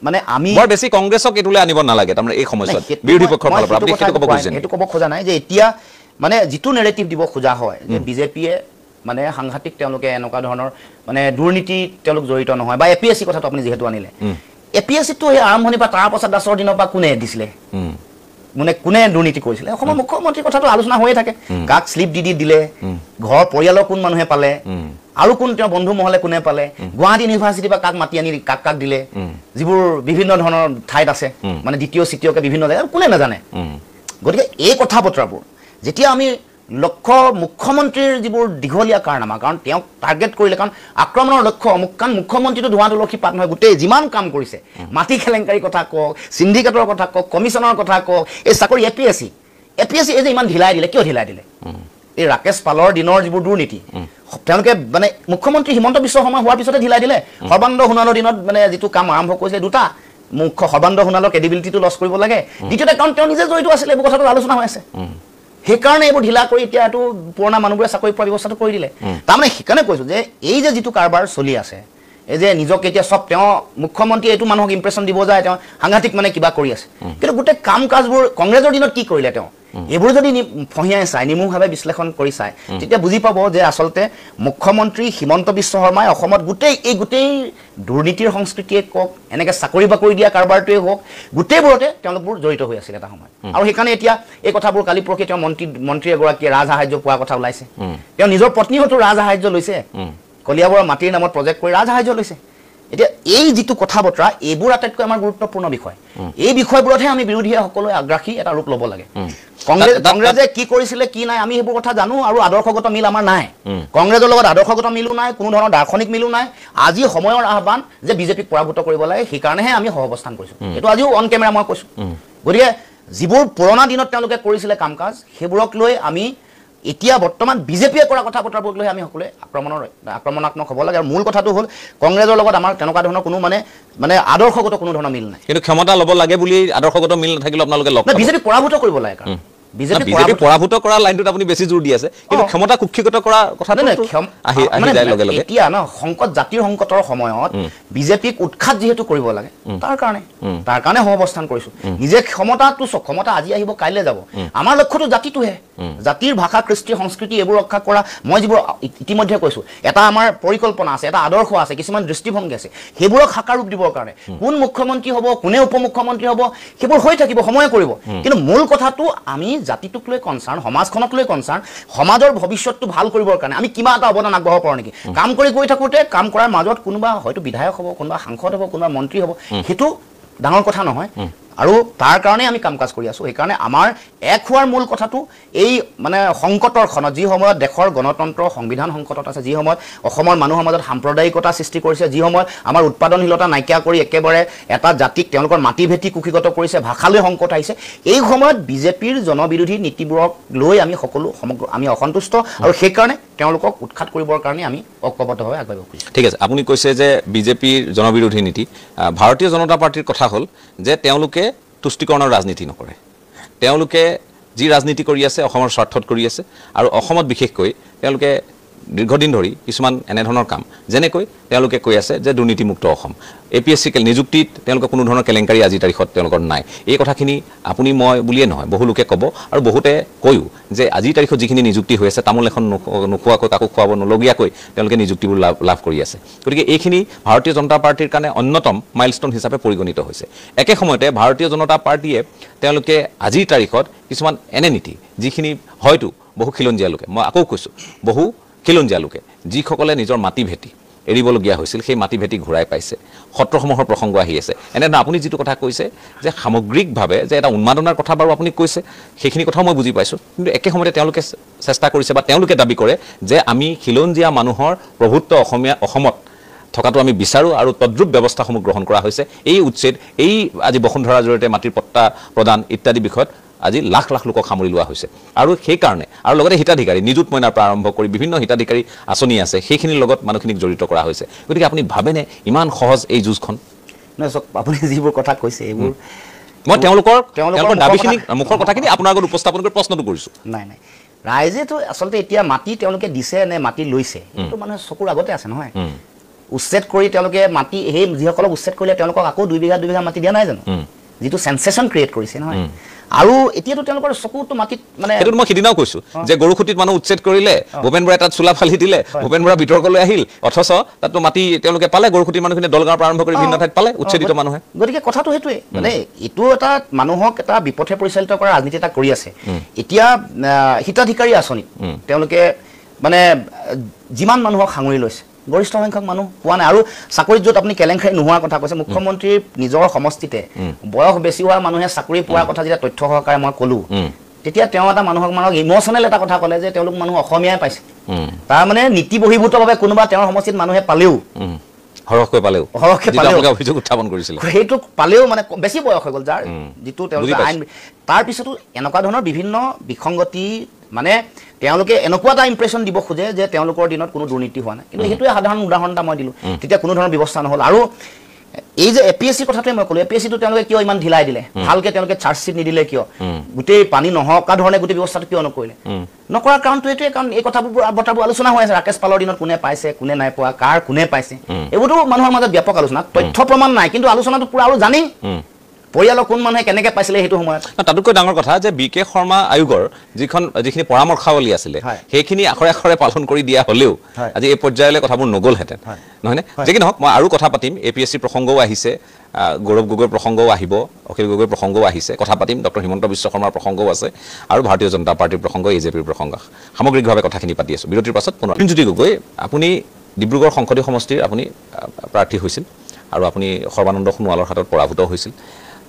মানে আমি বৰ বেছি কংগ্ৰেছক এইটোলৈ আনিব নালাগে তাৰমানে এই সময়ছোৱাত বিৰোধী পক্ষৰ ফালৰ পৰা আপুনি সেইটো ক'ব খোজা নাই যে এতিয়া মানে যিটো নেৰেটিভ দিব খোজা হয় যে বিজেপিয়ে মানে সাংঘাতিক তেওঁলোকে এনেকুৱা ধৰণৰ মানে দুৰ্নীতি তেওঁলোক জড়িত নহয় বা এপিএছচি কথাটো আপুনি যিহেতু আনিলে এপিএছচিটো এই আৰম্ভণি বা তাৰ পাছত দাসৰ দিনৰ পৰা কোনে দিছিলে মানে কোনে দুৰ্নীতি কৰিছিলে অসমৰ মুখ্যমন্ত্ৰীৰ কথাটো আলোচনা হৈয়ে থাকে কাক শ্লিপ দিলে ঘৰ পৰিয়ালৰ কোন মানুহে পালে আৰু কোন তেওঁৰ বন্ধু মহলে কোনে পালে গুৱাহাটী ইউনিভাৰ্চিটিৰ পৰা কাক মাতি আনি কাক দিলে যিবোৰ বিভিন্ন ধৰণৰ ঠাইত আছে মানে দ্বিতীয় তৃতীয়কে বিভিন্ন জেগাত কোনে নাজানে গতিকে এই কথা বতৰাবোৰ যেতিয়া আমি লক্ষ্য মুখ্যমন্ত্ৰীৰ যিবোৰ দীঘলীয়া কাৰনামা কাৰণ তেওঁক টাৰ্গেট কৰিলে কাৰণ আক্ৰমণৰ লক্ষ্য কাৰণ মুখ্যমন্ত্ৰীটো ধোঁৱা তুলসী পাত নহয় গোটেই যিমান কাম কৰিছে মাটি খেলেংকাৰীৰ কথা কওক চিণ্ডিকেটৰ কথা কওক কমিশ্যনৰ কথা কওক এই চাকৰি এপিএছচি এই যে ইমান ঢিলাই দিলে কিয় ঢিলাই দিলে এই ৰাকেশ পালৰ দিনৰ যিবোৰ দুৰ্নীতি তেওঁলোকে মানে মুখ্যমন্ত্ৰী হিমন্ত বিশ্ব শৰ্মা হোৱাৰ পিছতে ঢিলাই দিলে সৰ্বানন্দ সোণোৱালৰ দিনত মানে যিটো কাম আৰম্ভ কৰিছে দুটা সৰ্বানন্দ সোণোৱালৰ ক্ৰেডিবিলিটিটো লছ কৰিব লাগে দ্বিতীয়তে কাৰণ তেওঁ নিজে জড়িত আছিলে এইবোৰ কথাটো আলোচনা হৈ আছে সেইকাৰণে এইবোৰ ঢিলা কৰি এতিয়া এইটো পুৰণা মানুহবোৰে চাকৰি পোৱাৰ ব্যৱস্থাটো কৰি দিলে তাৰমানে সেইকাৰণে কৈছোঁ যে এই যে যিটো কাৰবাৰ চলি আছে এই যে নিজক এতিয়া চব তেওঁ মুখ্যমন্ত্ৰী এইটো মানুহক ইম্প্ৰেশ্যন দিব যায় তেওঁ সাংঘাতিক মানে কিবা কৰি আছে কিন্তু গোটেই কাম কাজবোৰ কংগ্ৰেছৰ দিনত কি কৰিলে তেওঁ এইবোৰ যদি ফহিয়াই চায় নিমুভাৱে বিশ্লেষণ কৰি চায় তেতিয়া বুজি পাব যে আচলতে মুখ্যমন্ত্ৰী হিমন্ত বিশ্ব শৰ্মাই অসমত গোটেই দুৰ্নীতিৰ সংস্কৃতিয়ে কওক এনেকৈ চাকৰি বাকৰি দিয়া কাৰবাৰটোৱে হওক গোটেইবোৰতে তেওঁলোকবোৰ জড়িত হৈ আছিল এটা সময়ত আৰু সেইকাৰণে এতিয়া এই কথাবোৰ কালি পৰহি তেওঁ মন্ত্ৰী এগৰাকীয়ে ৰাজসাহাৰ্য পোৱা কথা ওলাইছে তেওঁ নিজৰ পত্নীহঁতো ৰাজসাহাৰ্য লৈছে কলিয়াবৰৰ মাটিৰ নামত প্ৰজেক্ট কৰি ৰাজসাহাৰ্য লৈছে এতিয়া এই যিটো কথা বতৰা এইবোৰ আটাইতকৈ আমাৰ গুৰুত্বপূৰ্ণ বিষয় এই বিষয়বোৰতহে আমি বিৰোধীয়ে সকলোৱে আগ্ৰাসী এটা ৰূপ ল'ব লাগে কংগ্ৰেছে কি কৰিছিলে কি নাই আমি সেইবোৰ কথা জানো আৰু আদৰ্শগত মিল আমাৰ নাই কংগ্ৰেছৰ লগত আদৰ্শগত মিলো নাই কোনো ধৰণৰ দাৰ্শনিক মিলো নাই আজি সময়ৰ আহ্বান যে বিজেপিক পৰাভূত কৰিব লাগে সেইকাৰণেহে আমি সহৱস্থান কৰিছোঁ এইটো আজিও অন কেমেৰা মই কৈছোঁ গতিকে যিবোৰ পুৰণা দিনত তেওঁলোকে কৰিছিলে কাম কাজ সেইবোৰক লৈ আমি এতিয়া বৰ্তমান বিজেপিয়ে কৰা কথা বতৰাবোৰক লৈ আমি সকলোৱে আক্ৰমণাত্মক হ'ব লাগে আৰু মূল কথাটো হ'ল কংগ্ৰেছৰ লগত আমাৰ তেনেকুৱা ধৰণৰ কোনো মানে আদৰ্শগত কোনো ধৰণৰ মিল নাই কিন্তু ক্ষমতা ল'ব লাগে বুলি আদৰ্শগত মিল নাথাকিলে আপোনালোকে লগ বিজেপিক পৰাভূত কৰিব লাগে কাৰণ বিজেপি পৰাভূত কৰা লাইনটোত আপুনি বেছি জোৰ দি আছে কিন্তু ক্ষমতা কুক্ষিগত কৰা কথা এতিয়া ন সংকট জাতিৰ সংকটৰ সময়ত বিজেপিক উৎখাত যিহেতু কৰিব লাগে তাৰ কাৰণে সহৱস্থান কৰিছো নিজে ক্ষমতাটো ক্ষমতা আজি আহিব কাইলৈ যাব আমাৰ লক্ষ্যটো জাতিটোহে জাতিৰ ভাষা কৃষ্টি সংস্কৃতি এইবোৰ ৰক্ষা কৰা মই যিবোৰ ইতিমধ্যে কৈছো এটা আমাৰ পৰিকল্পনা আছে এটা আদৰ্শ আছে কিছুমান দৃষ্টিভংগী আছে সেইবোৰক সাকাৰ ৰূপ দিবৰ কাৰণে কোন মুখ্যমন্ত্ৰী হ'ব কোনে উপ মুখ্যমন্ত্ৰী হ'ব সেইবোৰ হৈ থাকিব সময়ে কৰিব কিন্তু মূল কথাটো আমি জাতিটোক লৈ কনচাৰ্ণ সমাজখনক লৈ কনচাৰ্ণ সমাজৰ ভৱিষ্যতটো ভাল কৰিবৰ কাৰণে আমি কিবা এটা অৱদান আগবঢ়াব পাৰোঁ নেকি কাম কৰি গৈ থাকোঁতে কাম কৰাৰ মাজত কোনোবা হয়তো বিধায়ক হ'ব কোনোবা সাংসদ হ'ব কোনোবা মন্ত্ৰী হ'ব সেইটো ডাঙৰ কথা নহয় আৰু তাৰ কাৰণে আমি কাম কাজ কৰি আছোঁ সেইকাৰণে আমাৰ এক হোৱাৰ মূল কথাটো এই মানে সংকটৰ খনত যি সময়ত দেশৰ গণতন্ত্ৰ সংবিধান সংকটত আছে যি সময়ত অসমৰ মানুহৰ মাজত সাম্প্ৰদায়িকতা সৃষ্টি কৰিছে যি সময়ত আমাৰ উৎপাদনশীলতা নাইকিয়া কৰি একেবাৰে এটা জাতিক তেওঁলোকৰ মাটি ভেটি কুক্ষিগত কৰিছে ভাষালৈ সংকট আহিছে এই সময়ত বিজেপিৰ জনবিৰোধী নীতিবোৰক লৈ আমি সকলো সমগ্ৰ আমি অসন্তুষ্ট আৰু সেইকাৰণে তেওঁলোকক উৎখাত কৰিবৰ কাৰণে আমি ঐক্যবদ্ধভাৱে আগবাঢ়িব খুজিছোঁ ঠিক আছে আপুনি কৈছে যে বিজেপিৰ জনবিৰোধী নীতি ভাৰতীয় জনতা পাৰ্টিৰ কথা হ'ল যে তেওঁলোকে তুষ্টিকৰণৰ ৰাজনীতি নকৰে তেওঁলোকে যি ৰাজনীতি কৰি আছে অসমৰ স্বাৰ্থত কৰি আছে আৰু অসমত বিশেষকৈ তেওঁলোকে দীৰ্ঘদিন ধৰি কিছুমান এনেধৰণৰ কাম যেনেকৈ তেওঁলোকে কৈ আছে যে দুৰ্নীতিমুক্ত অসম APSC নিযুক্তিত তেওঁলোকৰ কোনো ধৰণৰ কেলেংকাৰী আজিৰ তাৰিখত তেওঁলোকৰ নাই এই কথাখিনি আপুনি মই বুলিয়ে নহয় বহু লোকে ক'ব আৰু বহুতে কয়ো যে আজিৰ তাৰিখত যিখিনি নিযুক্তি হৈ আছে তামোল এখন নোখোৱাকৈ কাকো খুৱাব নলগীয়াকৈ তেওঁলোকে নিযুক্তিবোৰ লাভ কৰি আছে গতিকে এইখিনি ভাৰতীয় জনতা পাৰ্টিৰ কাৰণে অন্যতম মাইলষ্টন হিচাপে পৰিগণিত হৈছে একে সময়তে ভাৰতীয় জনতা পাৰ্টিয়ে তেওঁলোকে আজিৰ তাৰিখত কিছুমান এনে নীতি যিখিনি হয়তো বহু খিলঞ্জীয়া লোকে মই আকৌ কৈছোঁ বহু খিলঞ্জীয়া লোকে যিসকলে নিজৰ মাটি ভেটি এৰিবলগীয়া হৈছিল সেই মাটি ভেটি ঘূৰাই পাইছে সত্ৰসমূহৰ প্ৰসংগ আহি আছে এনেধৰণে আপুনি যিটো কথা কৈছে যে সামগ্ৰিকভাৱে যে এটা উন্মাদনাৰ কথা বাৰু আপুনি কৈছে সেইখিনি কথাও মই বুজি পাইছোঁ কিন্তু একে সময়তে তেওঁলোকে চেষ্টা কৰিছে বা তেওঁলোকে দাবী কৰে যে আমি খিলঞ্জীয়া মানুহৰ প্ৰভুত্ব অসমত থকাটো আমি বিচাৰোঁ আৰু তদ্ৰুপ ব্যৱস্থাসমূহ গ্ৰহণ কৰা হৈছে এই উচ্ছেদ এই আজি বসুন্ধৰাৰ জৰিয়তে মাটিৰ পট্টা প্ৰদান ইত্যাদি বিষয়ত আজি লাখ লাখ লোকক সামৰি লোৱা হৈছে আৰু সেইকাৰণে আৰু লগতে হিতাধিকাৰী নিযুত মইনাৰ পৰা আৰম্ভ কৰি বিভিন্ন হিতাধিকাৰী আঁচনি আছে সেইখিনিৰ লগত মানুহখিনিক জড়িত কৰা হৈছে গতিকে আপুনি ভাবেনে ইমান সহজ এই যুঁজখন নহয় চাওক আপুনি যিবোৰ কথা কৈছে এইবোৰ মই তেওঁলোকৰ দাবীখিনি মুখৰ কথাখিনি আপোনাৰ আগত উপস্থাপন কৰি প্ৰশ্নটো কৰিছোঁ নাই ৰাইজেতো আচলতে এতিয়া মাটি তেওঁলোকে দিছে নে মাটি লৈছে সেইটো মানুহে চকুৰ আগতে আছে নহয় উচ্ছেদ কৰি তেওঁলোকে মাটি সেই যিসকলক উচ্ছেদ কৰিলে তেওঁলোকক আকৌ 2 বিঘা মাটি দিয়া নাই জানো যিটো সেন্সেশন ক্ৰিয়েট কৰিছে নহয় আৰু এতিয়াতো তেওঁলোকৰ চকুটো মাটিত মানে সেইটো মই সিদিনাও কৈছোঁ যে গৰুখুটিত মানুহ উচ্ছেদ কৰিলে ভূপেন বৰাই তাত চোলা ফালি দিলে ভূপেন বৰা বিতৰ্কলৈ আহিল অথচ তাততো মাটি তেওঁলোকে পালে গৰুখুটিৰ মানুহখিনি দলগাঁৱৰ পৰা আৰম্ভ কৰি ভিন্ন ঠাইত পালে উচ্ছেদিত মানুহে গতিকে কথাটো সেইটোৱে মানে এইটো এটা মানুহক এটা বিপথে পৰিচালিত কৰা ৰাজনীতি এটা কৰি আছে এতিয়া হিতাধিকাৰী আঁচনি তেওঁলোকে মানে যিমান মানুহক সাঙুৰি লৈছে গৰিষ্ঠ সংখ্যক মানুহ পোৱা নাই আৰু চাকৰিত য'ত আপুনি কেলেংকাৰী নোহোৱাৰ কথা কৈছে মুখ্যমন্ত্ৰীৰ নিজৰ সমষ্টিতে বয়স বেছি হোৱা মানুহে চাকৰি পোৱাৰ কথা যেতিয়া তথ্য সহকাৰে মই ক'লো তেতিয়া তেওঁ এটা মানুহক ইম'চনেল এটা কথা ক'লে যে তেওঁলোক মানুহ অসমীয়াই পাইছে তাৰমানে নীতি বহিৰ্ভূতভাৱে কোনোবা তেওঁৰ সমষ্টিত মানুহে পালেও সৰহকৈ পালেও অভিযোগ উত্থাপন কৰিছিল সেইটো পালেও মানে বেছি বয়স হৈ গ'ল যাৰ যিটো তেওঁলোকে আইন তাৰপিছতো এনেকুৱা ধৰণৰ বিভিন্ন বিসংগতি মানে তেওঁলোকে এনেকুৱা এটা ইম্প্ৰেশ্যন দিব খোজে যে তেওঁলোকৰ দিনত কোনো দুৰ্নীতি হোৱা নাই কিন্তু সেইটোৱে সাধাৰণ উদাহৰণ এটা মই দিলোঁ তেতিয়া কোনো ধৰণৰ ব্যৱস্থা নহ'ল আৰু এই যে APSC কথাটোৱে মই ক'লোঁ APSCটো তেওঁলোকে কিয় ইমান ঢিলাই দিলে ভালকৈ তেওঁলোকে চাৰ্জশ্বিট নিদিলে কিয় গোটেই পানী নহকা ধৰণে গোটেই ব্যৱস্থাটো কিয় নকৰিলে নকৰাৰ কাৰণটো এইটোৱে কাৰণ এই কথাবোৰ আলোচনা হৈ আছে ৰাকেশ পালৰ দিনত কোনে পাইছে কোনে নাই পোৱা কাৰ কোনে পাইছে এইবোৰতো মানুহৰ মাজত ব্যাপক আলোচনা তথ্য প্ৰমাণ নাই কিন্তু আলোচনাটো পুৰা আৰু জানি পৰিয়ালৰ কোন মানুহে কেনেকৈ পাইছিলে সেইটো সময়ত তাতোকৈ ডাঙৰ কথা যে BK শৰ্মা আয়োগৰ যিখিনি পৰামৰ্শাৱলী আছিলে সেইখিনি আখৰে আখৰে পালন কৰি দিয়া হ'লেও আজি এই পৰ্যায়লৈ কথাবোৰ নগ'লহেঁতেন নহয়নে যি কি নহওক মই আৰু কথা পাতিম APSC প্ৰসংগও আহিছে গৌৰৱ গগৈৰ প্ৰসংগও আহিব অখিল গগৈৰ প্ৰসংগও আহিছে কথা পাতিম ডক্টৰ হিমন্ত বিশ্ব শৰ্মাৰ প্ৰসংগও আছে আৰু ভাৰতীয় জনতা পাৰ্টিৰ প্ৰসংগ AJPৰ প্ৰসংগ সামগ্ৰিকভাৱে কথাখিনি পাতি আছোঁ বিৰতিৰ পাছত পুনৰ জ্যোতি গগৈ আপুনি ডিব্ৰুগড় সংসদীয় সমষ্টিৰ আপুনি প্ৰাৰ্থী হৈছিল আৰু আপুনি সৰ্বানন্দ সোণোৱালৰ হাতত পৰাভূত হৈছিল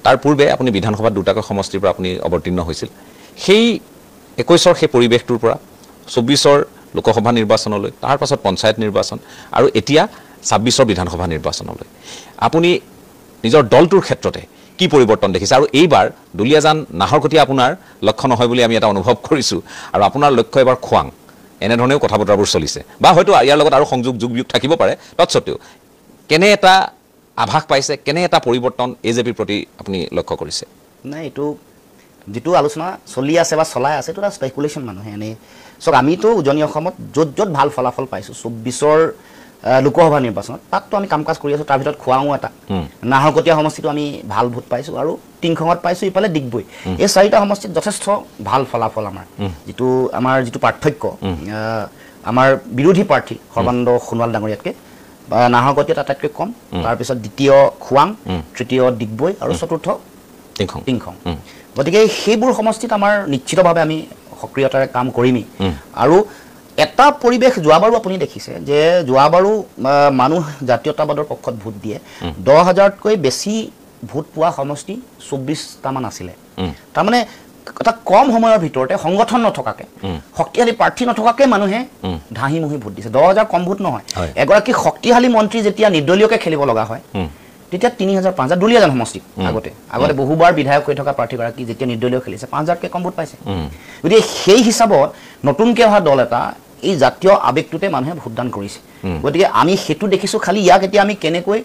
তাৰ পূৰ্বে আপুনি বিধানসভাত দুটাকৈ সমষ্টিৰ পৰা আপুনি অৱতীৰ্ণ হৈছিল সেই 21ৰ সেই পৰিৱেশটোৰ পৰা 24ৰ লোকসভা নিৰ্বাচনলৈ তাৰ পাছত পঞ্চায়ত নিৰ্বাচন আৰু এতিয়া 26ৰ বিধানসভা নিৰ্বাচনলৈ আপুনি নিজৰ দলটোৰ ক্ষেত্ৰতে কি পৰিৱৰ্তন দেখিছে আৰু এইবাৰ দুলীয়াজান নাহৰকটীয়া আপোনাৰ লক্ষ্য নহয় বুলি আমি এটা অনুভৱ কৰিছোঁ আৰু আপোনাৰ লক্ষ্য এবাৰ খোৱাং এনেধৰণেও কথা বতৰাবোৰ চলিছে বা হয়তো ইয়াৰ লগত আৰু সংযোগ যোগ থাকিব পাৰে তৎসত্ত্বেও কেনে এটা আভাস পাইছে কেনে এটা পৰিৱৰ্তন এজেপিৰ প্ৰতি আপুনি লক্ষ্য কৰিছে নাই এইটো যেটো আলোচনা চলি আছে বা চলাই আছে এটা স্পেকুলেশন মানুহে এনে সক আমিতো উজনি অসমত য'ত য'ত ভাল ফলাফল পাইছো 24ৰ লোকসভা নিৰ্বাচনত তাততো আমি কামকাজ কৰি আছো তাৰ ভিতৰত খোৱাও এটা নাহৰকটীয়া সমষ্টিটো আমি ভাল ভোট পাইছো আৰু টিংখঙত পাইছো ইফালে ডিগবৈ এই চাৰিটা সমষ্টিত যথেষ্ট ভাল ফলাফল আমাৰ যিটো পাৰ্থক্য আমাৰ বিৰোধী প্ৰাৰ্থী সৰ্বানন্দ সোণোৱাল ডাঙৰীয়াতকে নাহৰকটীয়াত আটাইতকৈ কম তাৰ পিছত দ্বিতীয় খোৱাং তৃতীয় ডিগবৈ আৰু চতুৰ্থ টিংখং গতিকে সেইবোৰ সমষ্টিত আমাৰ নিশ্চিতভাৱে আমি সক্ৰিয়তাৰে কাম কৰিমি আৰু এটা পৰিৱেশ যোৱাবাৰো আপুনি দেখিছে যে যোৱাবাৰো মানুহ জাতীয়তাবাদৰ পক্ষত ভোট দিয়ে 10000তকৈ বেছি ভোট পোৱা সমষ্টি 24টা মান আছিলে তাৰ মানে এটা কম সময়ৰ ভিতৰতে সংগঠন নথকাকে শক্তিশালী প্ৰাৰ্থী নথকাকে মানুহে ধাহি মুহি ভোট দিছে 10000 কম ভোট নহয় এগৰাকী শক্তিশালী মন্ত্ৰী যেতিয়া নিৰ্দলীয়কে খেলিব লগা হয় তেতিয়া 3000 5000 দুলীয়াজান সমষ্টি আগতে বহুবাৰ বিধায়ক হৈ থকা প্ৰাৰ্থীগৰাকী যেতিয়া নিৰ্দলীয় খেলিছে 5000কে কম ভোট পাইছে গতিকে সেই হিচাপত নতুনকে অহা দল এটা এই জাতীয় আবেগটোতে মানুহে ভোটদান কৰিছে গতিকে আমি হেতু দেখিছো খালি ইয়াক এতিয়া আমি কেনেকৈ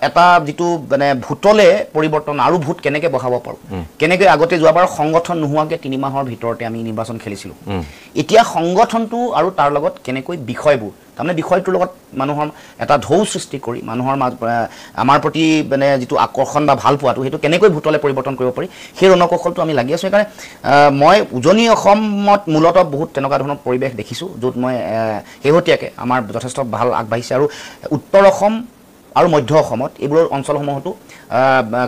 এটা যেটো মানে ভোটলে পৰিৱৰ্তন আৰু ভোট কেনেকৈ বহাব পাৰো কেনেকৈ আগতে যোৱাবাৰ সংগঠন নোহোৱাকে 3 মাহৰ ভিতৰতে আমি নিৰ্বাচন খেলিছিলো এতিয়া সংগঠনটো আৰু তাৰ লগত কেনেকৈ বিষয়বোৰ তাৰমানে বিষয়টোৰ লগত মানুহৰ এটা ঢৌ সৃষ্টি কৰি মানুহৰ আমাৰ প্ৰতি মানে যেটো আকৰ্ষণ বা ভাল পোৱাটো হেতু কেনেকৈ ভোটলে পৰিৱৰ্তন কৰিব পাৰি সেই ৰণকৌশলটো আমি লাগি আছো কাৰণ মই উজনি অসমত মূলত বহুত তেনেকুৱা ধৰণৰ পৰিৱেশ দেখিছো য'ত মই হেহতিয়াকে আমাৰ যথেষ্ট ভাল আগবাঢ়িছে আৰু উত্তৰ অসম আৰু মধ্য অসমত এইবোৰ অঞ্চলসমূহতো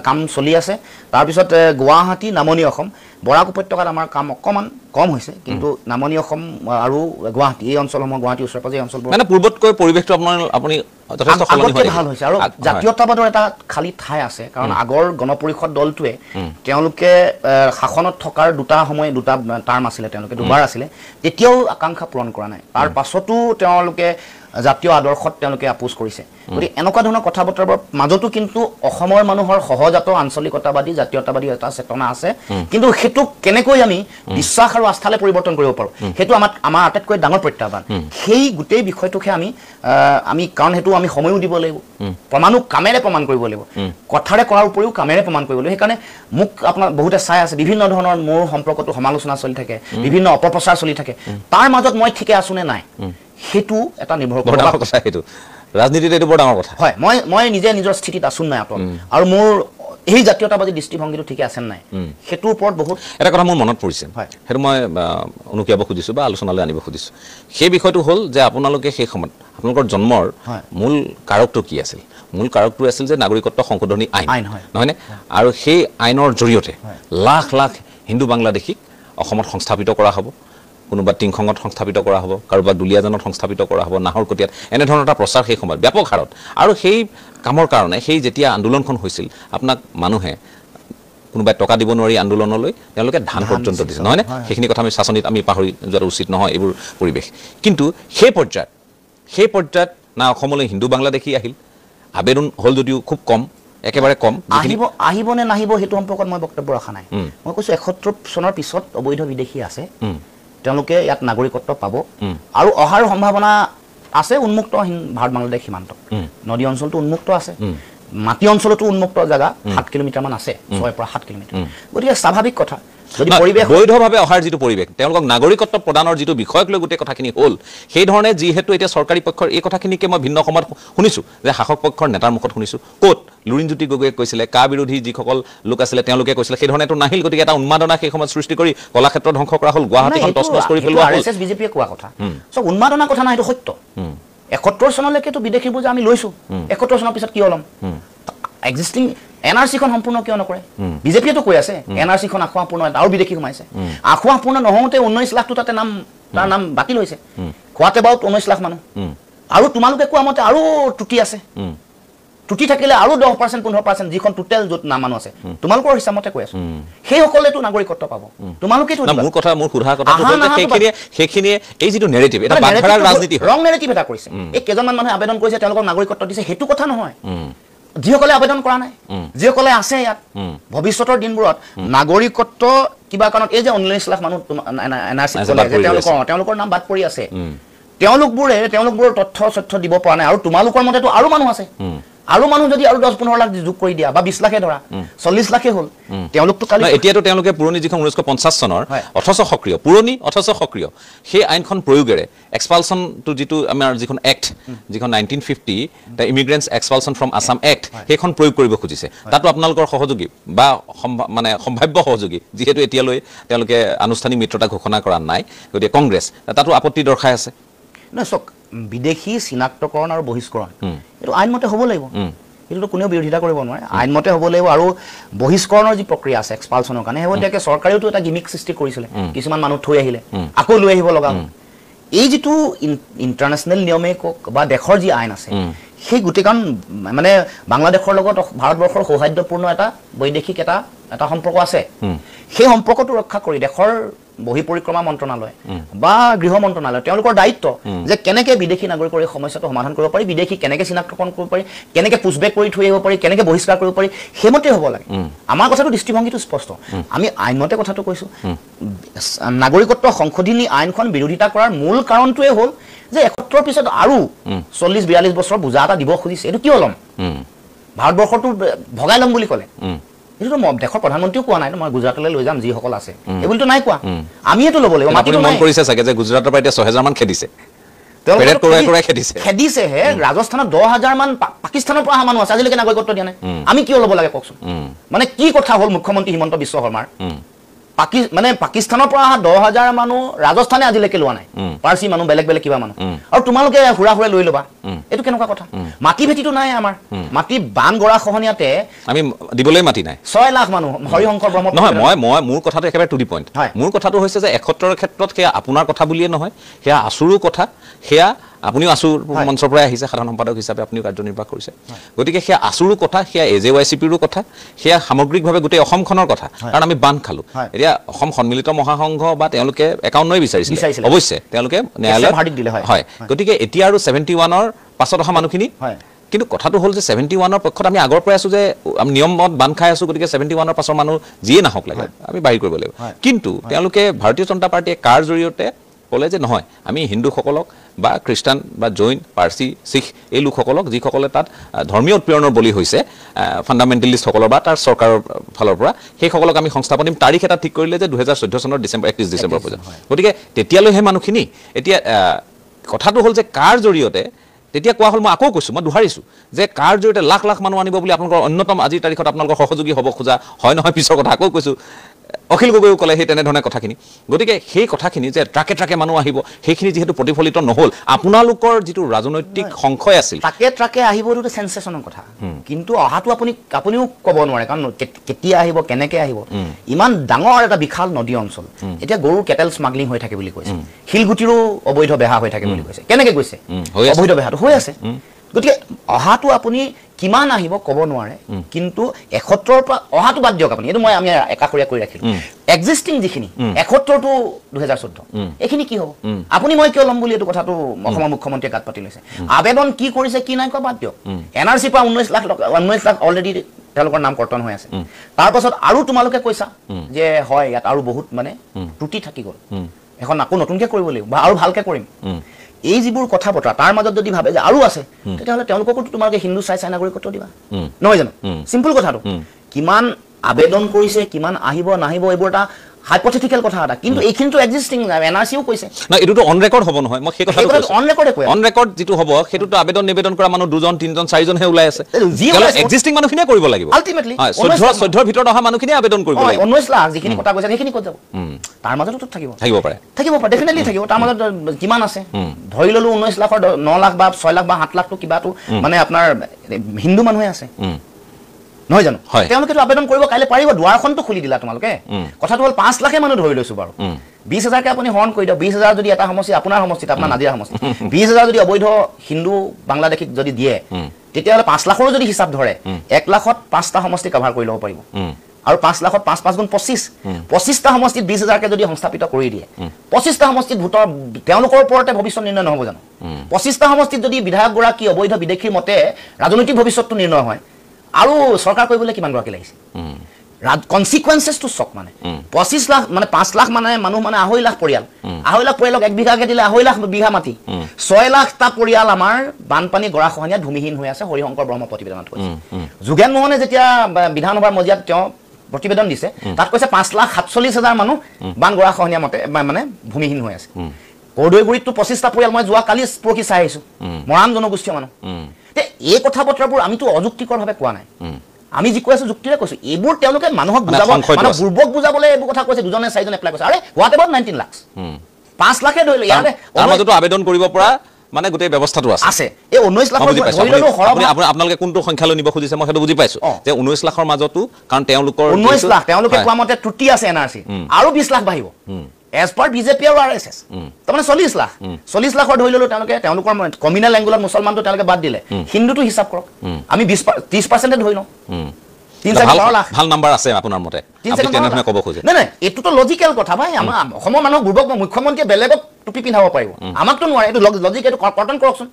কাম চলি আছে তাৰ পিছত গুৱাহাটী নামনি অসম বৰাক উপত্যকাত আমাৰ কাম অকমান কম হৈছে কিন্তু নামনি অসম আৰু গুৱাহাটী এই অঞ্চলসমূহ গুৱাহাটী ওচৰে-পাজৰে অঞ্চলবোৰ মানে পূৰ্বতকৈ পৰিৱেশটো আপুনি যথেষ্ট সলনি হৈছে ভাল হৈছে আৰু জাতীয়তাবাদৰ এটা খালি ঠাই আছে কাৰণ আগৰ গণপৰিষদ দলটোৱে তেওঁলোকে শাসনত থকাৰ দুটা টাৰ্ম আছিল তেওঁলোকে দুবাৰ আছিল তেতিয়াও আকাংক্ষা পূৰণ কৰা নাই তাৰ পাছতো তেওঁলোকে জাতীয় আদৰ্শত তেওঁলোকে আপোচ কৰিছে গতি এনেকুৱা ধৰণৰ কথা বতৰাৰ মাজতো কিন্তু অসমৰ মানুহৰ সহজাত আঞ্চলিকতাবাদী জাতীয়তাবাদী এটা চেতনা আছে কিন্তু হেতু কেনেকৈ আমি বিশ্বাস আৰু আস্থালে পৰিৱৰ্তন কৰিব পাৰো হেতু আমাৰ আটাইতকৈ ডাঙৰ প্ৰত্যাহ্বান সেই গুটেই বিষয়টোকে আমি কাৰণ হেতু আমি সময়ও দিব লাগিব প্ৰমাণক কামেৰে প্ৰমাণ কৰিব লাগিব কথাৰে কৰাৰ উপৰিও কামেৰে প্ৰমাণ কৰিব লাগিব সেইকাৰণে মোক আপোনাৰ বহুতে চাই আছে বিভিন্ন ধৰণৰ মোৰ সম্পৰ্কটো সমালোচনা চলি থাকে বিভিন্ন অপপ্ৰচাৰ চলি থাকে তাৰ মাজত মই ঠিকে আছো নে নাই হেতু এটা নিৰ্ভৰ কৰে কথা হেতু ৰাজনীতিত এটো বৰ ডাঙৰ কথা হয় মই নিজৰ স্থিতিত আছো নাই আপন আৰু মোৰ এই জাতীয়তাবাদী দৃষ্টিভংগীটো ঠিকে আছে নাই হেতুৰ ওপৰত বহুত এটা কথা মোৰ মনত পৰিছে হেতু মই অনুকিয়াব খুজিছো বা আলোচনালৈ আনিব খুজিছো সেই বিষয়টো হ'ল যে আপোনালোকে সেই সময়ত আপোনালোকৰ জন্মৰ মূল কাৰকটো কি আছিল মূল কাৰকটো আছিল যে নাগৰিকত্ব সংশোধনী আইন নহয়নে আৰু সেই আইনৰ জৰিয়তে লাখ লাখ হিন্দু বাংলাদেশীক অসমত সংস্থাপিত কৰা হ'ব কোনোবা টিংখঙত সংস্থাপিত কৰা হ'ব কাৰোবাক দুলীয়াজানত সংস্থাপিত কৰা হ'ব নাহৰকটীয়াত এনে ধৰণৰ এটা প্ৰচাৰ সেই সময়ত ব্যাপক হাৰত আৰু সেই কামৰ কাৰণে সেই যেতিয়া আন্দোলনখন হৈছিল আপোনাক মানুহে কোনোবাই টকা দিব নোৱাৰি আন্দোলনলৈ তেওঁলোকে ধান পৰ্যন্ত দিছে নহয়নে সেইখিনি কথা আমি শাসনিত আমি পাহৰি যোৱাটো উচিত নহয় এইবোৰ পৰিৱেশ কিন্তু সেই পৰ্যায়ত না অসমলৈ হিন্দু বাংলাদেশী আহিল আবেদন হ'ল যদিও খুব কম একেবাৰে কম আহিব নে নাহিব হেতু সম্পৰ্কত মই বক্তব্য ৰাখা নাই মই কৈছো 71 চনৰ পিছত অবৈধ বিদেশী আছে তেওঁলোকে ইয়াত নাগৰিকত্ব পাব আৰু অহাৰ সম্ভাৱনা আছে উন্মুক্ত ভাৰত বাংলাদেশ সীমান্ত নদী অঞ্চলটো উন্মুক্ত আছে মাটি অঞ্চলটো উন্মুক্ত জায়গা 7 কিলোমিটাৰ মান আছে 6 পৰা 7 কিলোমিটাৰ গতিকে স্বাভাৱিক কথা যদি পৰিৱেশ বৈধভাৱে অহাৰ যিটো পৰিৱেশ তেওঁলোকক নাগৰিকত্ব প্ৰদানৰ যিটো বিষয়ক লৈ গোটেই কথাখিনি হ'ল সেই ধৰণে যিহেতু এতিয়া চৰকাৰী পক্ষৰ এই কথাখিনিকে মই ভিন্ন সময়ত শুনিছো যে শাসক পক্ষৰ নেতাৰ মুখত শুনিছো ক'ত লুৰিণজ্যোতি গগৈয়ে কৈছিলে কা বিৰোধী যিসকল লোক আছিলে তেওঁলোকে কৈছিলে সেই ধৰণেটো নাহিল গতিকে এটা উন্মাদনা সেই সময়ত সৃষ্টি কৰি কলাক্ষেত্ৰ ধ্বংস কৰা হ'ল গুৱাহাটীখন তছনছ কৰি পেলোৱা হ'ল আৰএছএছ বিজেপিয়ে কোৱা কথা সব উন্মাদনা কথা নাই এইটো সত্য 71 চনলৈকেতো বিদেশীবোৰ যে আমি লৈছো 71 চনৰ পিছত কি হ'লম এক্সিস্টিং এনআৰসি খন সম্পূৰ্ণ কিয় নকৰে বিজেপিয়েটো কৈ আছে এনআৰসি খন আখোৱা পূৰ্ণ আৰু বিদেশী সোমাইছে আখোৱা পূৰ্ণ নহওঁতে 19 লাখটো তাতে তাৰ নাম বাতিল হৈছে কোৱাতে বাৰু 19 লাখ মানুহ আৰু তোমালোকে কোৱা মতে আৰু ত্ৰুটি আছে ত্ৰুটি থাকিলে আৰু 10% 15% যিখন টোটেল য'ত নাম মানুহ আছে তোমালোকৰ হিচাপমতে কৈ আছো সেইসকলেতো নাগৰিকত্ব পাব তোমালোকেতো মোৰ সোধা কথাটো হ'ল যে সেইখিনিয়ে এই যিটো নেৰেটিভ এটা বাংলাৰ ৰাজনীতি ৰং নেৰেটিভ এটা কৰিছে এই কেইজনমান মানুহে আবেদন কৰিছে তেওঁলোকক নাগৰিকত্ব দিছে সেইটো কথা নহয় যিসকলে আবেদন কৰা নাই যিসকলে আছে ইয়াত ভৱিষ্যতৰ দিনবোৰত নাগৰিকত্ব কিবা কাৰণত এই যে 19 লাখ মানুহ এনআৰচি তেওঁলোকৰ নাম বাদ পৰি আছে তেওঁলোকবোৰৰ তথ্য দিব পৰা নাই আৰু তোমালোকৰ মতেতো আৰু মানুহ আছে আৰু মানুহ যদি আৰু 10-15 লাখ যোগ কৰি দিয়া বা 20 লাখে ধৰা 40 লাখে হ'ল তেওঁলোকতো কালি এতিয়াতো তেওঁলোকে পুৰণি যিখন 1950 চনৰ অথচ সক্ৰিয় পুৰণি অথচ সক্ৰিয় সেই আইনখন প্ৰয়োগেৰে এক্সপালছনটো যিটো আমাৰ যিখন এক্ট যিখন 1950 the immigrants expulsion from Assam act সেইখন প্ৰয়োগ কৰিব খুজিছে তাতো আপোনালোকৰ সহযোগী বা মানে সম্ভাৱ্য সহযোগী যিহেতু এতিয়ালৈ তেওঁলোকে আনুষ্ঠানিক মিত্ৰতা ঘোষণা কৰা নাই গতিকে কংগ্ৰেছ তাতো আপত্তি দৰ্শাই আছে নহয় চক বিদেশী চিনাক্তকৰণ আৰু বহিষ্কৰণ এইটো আইনমতে হ'ব লাগিব এইটোতো কোনেও বিৰোধিতা কৰিব নোৱাৰে আইনমতে হ'ব লাগিব আৰু বহিষ্কৰণৰ যি প্ৰক্ৰিয়া আছে এক্সপালছনৰ কাৰণে সেইগতিকে চৰকাৰেওতো এটা গিমিক সৃষ্টি কৰিছিলে কিছুমান মানুহ থৈ আহিলে আকৌ লৈ আহিব লগা এই যিটো ইণ্টাৰনেশ্যনেল নিয়মে কওক বা দেশৰ যি আইন আছে সেই গোটেইখন মানে বাংলাদেশৰ লগত ভাৰতবৰ্ষৰ সৌহাৰ্দ্যপূৰ্ণ এটা বৈদেশিক এটা সম্পৰ্ক আছে সেই সম্পৰ্কটো ৰক্ষা কৰি দেশৰ বহি পৰিক্ৰমা মন্ত্ৰণালয় বা গৃহ মন্ত্ৰণালয় তেওঁলোকৰ দায়িত্ব যে কেনেকে বিদেশী নাগৰিকৰ এই সমস্যাটো সমাধান কৰিব পাৰি বিদেশী কেনেকে চিনাক্তকৰণ কৰিব পাৰি কেনেকে পুছবেক কৰি থৈ আহিব পাৰি কেনেকে বহিষ্কাৰ কৰিব পাৰি সেইমতে হ'ব লাগে আমাৰ কথাটো দৃষ্টিভংগীটো স্পষ্ট আমি আইনমতে কথাটো কৈছো নাগৰিকত্ব সংশোধনী আইনখন বিৰোধিতা কৰাৰ মূল কাৰণটোৱে হ'ল যে 71 পিছত আৰু 40-42 বছৰ বুজা এটা দিব খুজিছে এইটো কিয় ল'ম ভাৰতবৰ্ষটো ভগাই ল'ম বুলি ক'লে এইটো দেশৰ প্ৰধানমন্ত্ৰীও কোৱা নাই মই গুজৰাটলৈ লৈ যাম যিসকল আছে এইবুলিতো নাই কোৱা আমিয়েতো ল'ব লাগিব আপুনি মন কৰিছে চাগে যে গুজৰাটৰ পৰা এতিয়া 6000 মান খেদিছে খেদিছেহে ৰাজস্থানত 10,000 মান পাকিস্তানৰ পৰা অহা মানুহ আছে আজিলৈকে নাগৰিকত্ব দিয়া নাই আমি কিয় ল'ব লাগে কওকচোন মানে কি কথা হ'ল মুখ্যমন্ত্ৰী হিমন্ত বিশ্ব শৰ্মাৰ মানে পাকিস্তানৰ পৰা অহা 10,000 মানুহ ৰাজস্থানে আজিলৈকে লোৱা নাই পাৰ্চী মানুহ বেলেগ কিবা মানুহ আৰু তোমালোকে হুৰা লৈ ল'বা এইটো কেনেকুৱা কথা মাটি ভেটিটো নাই আমাৰ মাটি বান গৰা খহনীয়াতে আমি দিবলৈ মাটি নাই 6 লাখ মানুহ হৰিশংকৰ ব্ৰহ্মপুত্ৰ নহয় মই মোৰ কথাটো একেবাৰে টু দি পইণ্ট মোৰ কথাটো হৈছে যে 71ৰ ক্ষেত্ৰত সেয়া আপোনাৰ কথা বুলিয়ে নহয় সেয়া আছুৰো কথা সেয়া আপুনিও আছুৰ মঞ্চৰ পৰা আহিছে সাধাৰণ সম্পাদক হিচাপে আপুনিও কাৰ্যনিৰ্বাহ কৰিছে গতিকে সেয়া আছুৰো কথা সেয়া AJYCPৰো কথা সেয়া সামগ্ৰিকভাৱে গোটেই অসমখনৰ কথা কাৰণ আমি বান্ধ খালো এতিয়া অসম সন্মিলিত মহাসংঘ বা তেওঁলোকে 51 বিচাৰিছিল অৱশ্যে তেওঁলোকে ন্যায়ালয়ত হয় গতিকে এতিয়া আৰু 71ৰ পাছত অহা মানুহখিনি কিন্তু কথাটো হ'ল যে 71ৰ পক্ষত আমি আগৰ পৰাই আছো যে আমি নিয়মত বান্ধ খাই আছো গতিকে 71ৰ পাছৰ মানুহ যিয়ে নাহক লাগে আমি বাহিৰ কৰিব লাগিব কিন্তু তেওঁলোকে ভাৰতীয় জনতা পাৰ্টীয়ে কাৰ জৰিয়তে ক'লে যে নহয় আমি হিন্দুসকলক বা খ্ৰীষ্টান বা জৈন পাৰ্চী শিখ এই লোকসকলক যিসকলে তাত ধৰ্মীয় উৎপীড়নৰ বলি হৈছে ফাণ্ডামেণ্টেলিষ্টসকলৰ বা তাৰ চৰকাৰৰ ফালৰ পৰা সেইসকলক আমি সংস্থাপন দিম তাৰিখ এটা ঠিক কৰিলে যে 2014 চনৰ 31 ডিচেম্বৰ পৰ্যন্ত গতিকে তেতিয়ালৈহে মানুহখিনি এতিয়া কথাটো হ'ল যে কাৰ জৰিয়তে তেতিয়া কোৱা হ'ল মই আকৌ কৈছোঁ মই দোহাৰিছোঁ যে কাৰ জৰিয়তে লাখ লাখ মানুহ আনিব বুলি আপোনালোকৰ অন্যতম আজিৰ তাৰিখত আপোনালোকৰ সহযোগী হ'ব খোজা হয় নহয় পিছৰ কথা আকৌ কৈছোঁ অখিল গগৈও ক'লে সেই তেনেধৰণে কথাখিনি গতিকে সেই কথাখিনি যে ট্ৰাকে মানুহ আহিব সেইখিনি যিহেতু প্ৰতিফলিত নহ'ল আপোনালোকৰ যিটো ৰাজনৈতিক সংশয় আছিল ট্ৰাকে আহিবটো চেনচেশ্যনৰ কথা কিন্তু অহাটো আপুনিও ক'ব নোৱাৰে কাৰণ কেতিয়া আহিব কেনেকৈ আহিব ইমান ডাঙৰ এটা বিশাল নদী অঞ্চল এতিয়া গৰু কেটেল স্মাগলিং হৈ থাকে বুলি কৈছে শিলগুটিৰো অবৈধ বেহা হৈ থাকে বুলি কৈছে কেনেকৈ গৈছে অবৈধ বেহাটো হৈ আছে গতিকে অহাটো আপুনি কিমান আহিব ক'ব নোৱাৰে কিন্তু 71ৰ পৰা অহাটো বাদ দিয়ক আপুনি এইটো আমি একাষৰীয়া কৰি ৰাখিলোঁ এক্সিষ্টিং যিখিনি 71 টু 2014 এইখিনি কি হ'ব আপুনি মই কিয় ল'ম বুলি এইটো কথাটো অসমৰ মুখ্যমন্ত্ৰীয়ে গাত পাতি লৈছে আবেদন কি কৰিছে কি নাই কোৱা বাদ দিয়ক NRC পৰা 19 লাখ অলৰেডি তেওঁলোকৰ নাম কৰ্তন হৈ আছে তাৰপাছত আৰু তোমালোকে কৈছা যে হয় ইয়াত আৰু বহুত মানে ত্ৰুটি থাকি গ'ল এখন আকৌ নতুনকৈ কৰিব লাগিব বা আৰু ভালকৈ কৰিম এই যিবোৰ কথা বতৰা তাৰ মাজত যদি ভাবে যে আৰু আছে তেতিয়াহ'লে তেওঁলোককো তোমালোকে হিন্দু চাই নাগৰিকত্ব দিবা নহয় জানো চিম্পল কথাটো কিমান আবেদন কৰিছে কিমান আহিব নাহিব এইবোৰ এটা হাইপথেটিকেল কথা এটা কিন্তু এইখিনিতো এক্সিষ্টিং NRCও কৈছে না এটোতো অন ৰেকৰ্ড হ'ব নহয় মই সেই কথাটো কৈছো অন ৰেকৰ্ড যিটো হ'ব সেটোতো আবেদন নিবেদন কৰা মানুহ 2 জন 3 জন 4 জন হে ওলাই আছে এক্সিষ্টিং মানুহখিনিয়ে কৰিব লাগিব আলটিমেটলি 14 ৰ ভিতৰত অহা মানুহখিনিয়ে আবেদন কৰিব লাগিব 19 লাখ যিখিনি কথা কৈছে সেইখিনি ক'ত যাব তাৰ মাজতো থাকিব পাৰে ডেফিনেটলি থাকিব তাৰ মাজত কিমান আছে ধৰি ললো 19 লাখৰ 9 লাখ বা 6 লাখ বা 7 লাখটো কিবাটো মানে আপোনাৰ হিন্দু মানুহে আছে নহয় জানো তেওঁলোকেতো আবেদন কৰিব কাইলৈ পাৰিব দুৱাৰখনটো খুলি দিলা তোমালোকে কথাটো হ'ল 5 লাখে মানুহ ধৰি লৈছো বাৰু 20,000 কে আপুনি হৰণ কৰি দিয়ক 20,000 যদি এটা সমষ্টি আপোনাৰ সমষ্টিত আপোনাৰ নাজিৰা সমষ্টি 20,000 যদি অবৈধ হিন্দু বাংলাদেশীক যদি দিয়ে তেতিয়াহ'লে 5 লাখৰো যদি হিচাপ ধৰে 1 লাখত 5টা সমষ্টি কভাৰ কৰি ল'ব পাৰিব আৰু 5 লাখত 5 গুণ 25টা সমষ্টিত 20,000কে যদি সংস্থাপিত কৰি দিয়ে 25টা সমষ্টিত ভোটৰ তেওঁলোকৰ ওপৰতে ভৱিষ্যত নিৰ্ণয় নহ'ব জানো 25টা সমষ্টিত যদি বিধায়কগৰাকী অবৈধ বিদেশীৰ মতে ৰাজনৈতিক ভৱিষ্যতটো নিৰ্ণয় হয় আৰু চৰকাৰ কৰিবলৈ কিমান গৰাকী লাগিছে কনচিকুৱেঞ্চেছটো চক মানে 25 লাখ মানে 5 লাখ মানে মানুহ মানে 2.5 লাখ পৰিয়াল 2.5 লাখ পৰিয়ালক 1 বিঘাকে দিলে 2.5 লাখ বিঘা মাটি 6 লাখটা পৰিয়াল আমাৰ বানপানী গৰাখহনীয়াত ভূমিহীন হৈ আছে হৰিশংকৰ ব্ৰহ্ম প্ৰতিবেদনত কৈছে যোগেন মোহনে যেতিয়া বিধানসভাৰ মজিয়াত তেওঁ প্ৰতিবেদন দিছে তাত কৈছে 5,47,000 মানুহ বান গৰাখহনীয়া মতে মানে ভূমিহীন হৈ আছে কৰ্দৈগুৰিতটো 25টা পৰিয়াল মই যোৱা কালি পৰহি চাই আহিছো মৰাণ জনগোষ্ঠীয় মানুহ তে এই কথা বতৰাবোৰ আমিতো অযুক্তিকৰভাৱে কোৱা নাই আমি যি কৈ আছো যুক্তিৰে কৈছো এইবোৰ তেওঁলোকে মানুহক বুজাব মানে বুৰ্বক বুজাবলৈ এইবোৰ কথা কৈছে দুজনে চাৰিজনে এপ্লাই কৰিছে আৰে হোৱাট এবাউট 19 লাখ 5 লাখে ধৰিলে ইয়াতে তাৰ মাজতো আবেদন কৰিব পৰা মানে গোটেই ব্যৱস্থাটো আছে এই 19 লাখৰ ধৰিলেও আপোনালোকে কোনটো সংখ্যালৈ নিব খুজিছে মই সেইটো বুজি পাইছো যে 19 লাখৰ মাজতো কাৰণ তেওঁলোকৰ 19 লাখ তেওঁলোকে কোৱা মতে ত্ৰুটি আছে এনআৰসি আৰু 20 লাখ বাঢ়িব এজ পাৰ বিজেপি আৰু আৰএছএছ তাৰমানে 40 লাখৰ ধৰি ললো তেওঁলোকৰ কমিউনেল এংগুলত মুছলমানটো তেওঁলোকে বাদ দিলে হিন্দুটো হিচাপ কৰক আমি 30% ধৰি লওঁ 3 লাখ ভাল নাম্বাৰ আছে আপোনাৰ মতে আপুনি তেনেধৰণে ক'ব খোজে নাই এইটোতো লজিকেল কথা ভাই আমাৰ অসমৰ মানুহক বুৰ্বক মুখ্যমন্ত্ৰীয়ে বেলেগক টুপি পিন্ধাব পাৰিব আমাকতো নোৱাৰে এইটো লজিক এইটো কৰ্তন কৰকচোন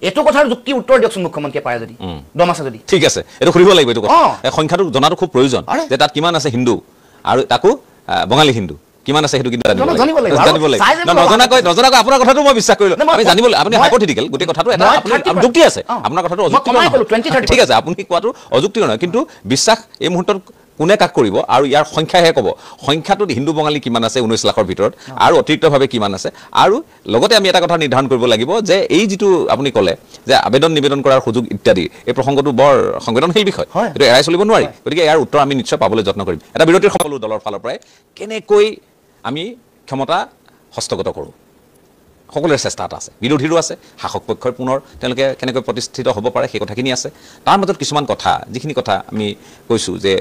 এইটো কথাৰ যুক্তি উত্তৰ দিয়কচোন মুখ্যমন্ত্ৰীয়ে পাৰে যদি দম আছে যদি ঠিক আছে এইটো সুধিব লাগিব এইটো কথা সংখ্যাটো জনাটো খুব প্ৰয়োজন যে তাত কিমান আছে হিন্দু আৰু তাকো বঙালী হিন্দু কিমান আছে সেইটো কিন্তু জানিব লাগিব নজনাকৈ আপোনাৰ কথাটো মই বিশ্বাস কৰিলো আমি জানিব আপুনি হাইপথেটিকেল গোটেই কথাটো এটা যুক্তি আছে আপোনাৰ কথাটো অযুক্তিকৰ ঠিক আছে আপুনি কোৱাটো অযুক্তিকৰ নহয় কিন্তু বিশ্বাস এই মুহূৰ্তত কোনে কাক কৰিব আৰু ইয়াৰ সংখ্যাহে ক'ব সংখ্যাটোত হিন্দু বঙালী কিমান আছে 19 লাখৰ ভিতৰত আৰু অতিৰিক্তভাৱে কিমান আছে আৰু লগতে আমি এটা কথা নিৰ্ধাৰণ কৰিব লাগিব যে এই যিটো আপুনি ক'লে যে আবেদন নিবেদন কৰাৰ সুযোগ ইত্যাদি এই প্ৰসংগটো বৰ সংবেদনশীল বিষয় এইটো এৰাই চলিব নোৱাৰি গতিকে ইয়াৰ উত্তৰ আমি নিশ্চয় পাবলৈ যত্ন কৰিম এটা বিৰতিৰ সকলো দলৰ ফালৰ পৰাই কেনেকৈ আমি ক্ষমতা হস্তগত কৰোঁ সকলোৰে চেষ্টা এটা আছে বিৰোধীৰো আছে শাসক পক্ষৰ পুনৰ তেওঁলোকে কেনেকৈ প্ৰতিষ্ঠিত হ'ব পাৰে সেই কথাখিনি আছে তাৰ মাজত কিছুমান কথা যিখিনি কথা আমি কৈছোঁ যে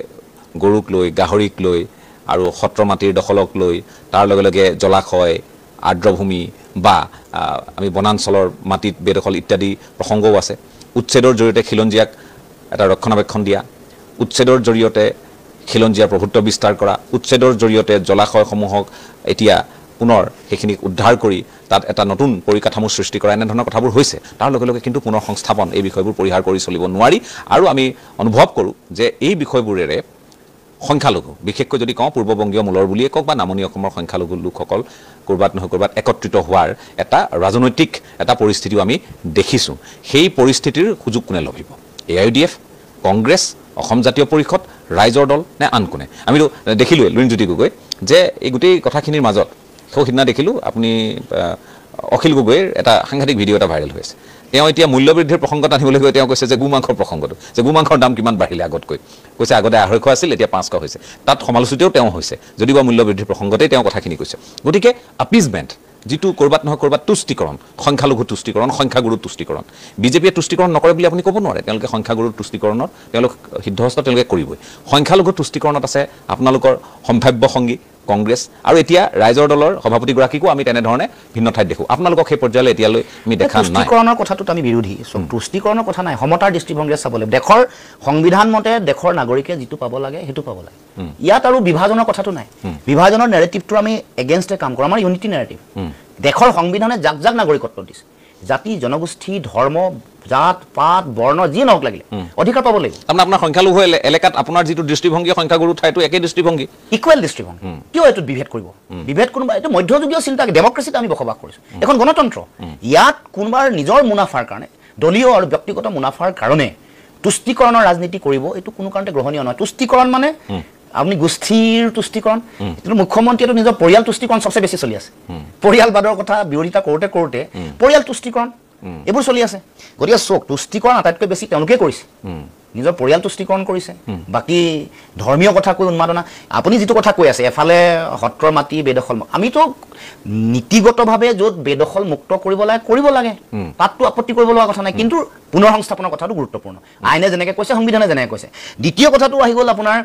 গৰুক লৈ গাহৰিক লৈ আৰু সত্ৰ মাটিৰ দখলক লৈ তাৰ লগে লগে জলাশয় আৰ্দ্ৰভূমি বা আমি বনাঞ্চলৰ মাটিত বেদখল ইত্যাদি প্ৰসংগও আছে উচ্ছেদৰ জৰিয়তে খিলঞ্জীয়াক এটা ৰক্ষণাবেক্ষণ দিয়া উচ্ছেদৰ জৰিয়তে খিলঞ্জীয়াৰ প্ৰভুত্ব বিস্তাৰ কৰা উচ্ছেদৰ জৰিয়তে জলাশয়সমূহক এতিয়া পুনৰ সেইখিনিক উদ্ধাৰ কৰি তাত এটা নতুন পৰিকাঠামো সৃষ্টি কৰা এনেধৰণৰ কথাবোৰ হৈছে তাৰ লগে লগে কিন্তু পুনৰ সংস্থাপন এই বিষয়বোৰ পৰিহাৰ কৰি চলিব নোৱাৰি আৰু আমি অনুভৱ কৰোঁ যে এই বিষয়বোৰেৰে সংখ্যালঘু বিশেষকৈ যদি কওঁ পূৰ্ববংগীয় মূলৰ বুলিয়ে কওক বা নামনি অসমৰ সংখ্যালঘু লোকসকল ক'ৰবাত নহয় ক'ৰবাত একত্ৰিত হোৱাৰ এটা ৰাজনৈতিক এটা পৰিস্থিতিও আমি দেখিছোঁ সেই পৰিস্থিতিৰ সুযোগ কোনে লভিব AIUDF কংগ্ৰেছ অসম জাতীয় পৰিষদ ৰাইজৰ দল নে আন কোনে আমিতো দেখিলোঁৱে লুৰিণজ্যোতি গগৈ যে এই গোটেই কথাখিনিৰ মাজত সিদিনা দেখিলোঁ আপুনি অখিল গগৈৰ এটা সাংঘাতিক ভিডিঅ' এটা ভাইৰেল হৈ আছে তেওঁ এতিয়া মূল্যবৃদ্ধিৰ প্ৰসংগত আনিবলৈ গৈ তেওঁ কৈছে যে গোমাংসৰ প্ৰসংগটো যে গোমাংসৰ দাম কিমান বাঢ়িলে আগতকৈ কৈছে আগতে 250 আছিল এতিয়া 500 হৈছে তাত সমালোচিতও তেওঁ হৈছে যদিও বা মূল্যবৃদ্ধিৰ প্ৰসংগতেই তেওঁ কথাখিনি কৈছে গতিকে আপিজমেণ্ট যিটো ক'ৰবাত নহয় ক'ৰবাত তুষ্টিকৰণ সংখ্যালঘু তুষ্টিকৰণ সংখ্যাগুৰু তুষ্টিকৰণ বিজেপিয়ে তুষ্টিকৰণ নকৰে বুলি আপুনি ক'ব নোৱাৰে তেওঁলোকে সংখ্যাগুৰুৰ তুষ্টিকৰণত তেওঁলোক সিদ্ধহস্ত তেওঁলোকে কৰিবই সংখ্যালঘু তুষ্টিকৰণত আছে আপোনালোকৰ সম্ভাৱ্য সংগী কংগ্ৰেছ আৰু এতিয়া ৰাইজৰ দলৰ সভাপতিগৰাকীকো আমি তেনেধৰণে ভিন্ন ঠাইত দেখোঁ আপোনালোকক সেই পৰ্যায়লৈ এতিয়ালৈ আমি দেখা নাই তুষ্টিকৰণৰ কথাটোত আমি বিৰোধী তুষ্টিকৰণৰ কথা নাই সমতাৰ দৃষ্টিভংগীৰে চাব লাগিব দেশৰ সংবিধান মতে দেশৰ নাগৰিকে যিটো পাব লাগে সেইটো পাব লাগে ইয়াত আৰু বিভাজনৰ কথাটো নাই বিভাজনৰ নেৰেটিভটো আমি এগেইনষ্টে কাম কৰোঁ আমাৰ ইউনিটি নেৰেটিভ দেশৰ সংবিধানে যাক যাক নাগৰিকত্ব দিছে জাতি জনগোষ্ঠী ধৰ্ম জাত পাত বৰ্ণ যি নহওক লাগিলে অধিকাৰ পাব লাগিব তাৰমানে আপোনাৰ সংখ্যালঘু এলেকাত আপোনাৰ যিটো দৃষ্টিভংগী সংখ্যাগুৰু ঠাইতো একেই দৃষ্টিভংগী ইকুৱেল দৃষ্টিভংগী কিয় এইটো বিভেদ কৰিব বিভেদ কোনোবা এইটো মধ্যযুগীয় চিন্তা ডেমক্ৰেচিত আমি বসবাস কৰিছোঁ এখন গণতন্ত্ৰ ইয়াত কোনোবাৰ নিজৰ মুনাফাৰ কাৰণে দলীয় আৰু ব্যক্তিগত মুনাফাৰ কাৰণে তুষ্টিকৰণৰ ৰাজনীতি কৰিব এইটো কোনো কাৰণতে গ্ৰহণীয় নহয় তুষ্টিকৰণ মানে আপনি গোষ্ঠীৰ তুষ্টিকৰণ কিন্তু মুখ্যমন্ত্ৰীয়ে নিজৰ পৰিয়াল তুষ্টিকৰণ সবচেয়ে বেছি চলি আছে পৰিয়ালবাদৰ কথা বিৰোধিতা কৰোঁতে কৰোঁতে পৰিয়াল তুষ্টিকৰণ এইবোৰ চলি আছে গতিকে চোক তুষ্টিকৰণ আটাইতকৈ বেছি তেওঁলোকে কৰিছে নিজৰ পৰিয়াল তুষ্টিকৰণ কৰিছে বাকী ধৰ্মীয় কথা কৈ উন্মাদনা আপুনি যিটো কথা কৈ আছে এফালে সত্ৰৰ মাটি বেদখল আমিতো নীতিগতভাৱে য'ত বেদখল মুক্ত কৰিব লাগে তাততো আপত্তি কৰিব লগা কথা নাই কিন্তু পুনৰ সংস্থাপনৰ কথাটো গুৰুত্বপূৰ্ণ আইনে যেনেকৈ কৈছে সংবিধানে যেনেকৈ কৈছে দ্বিতীয় কথাটো আহি গ'ল আপোনাৰ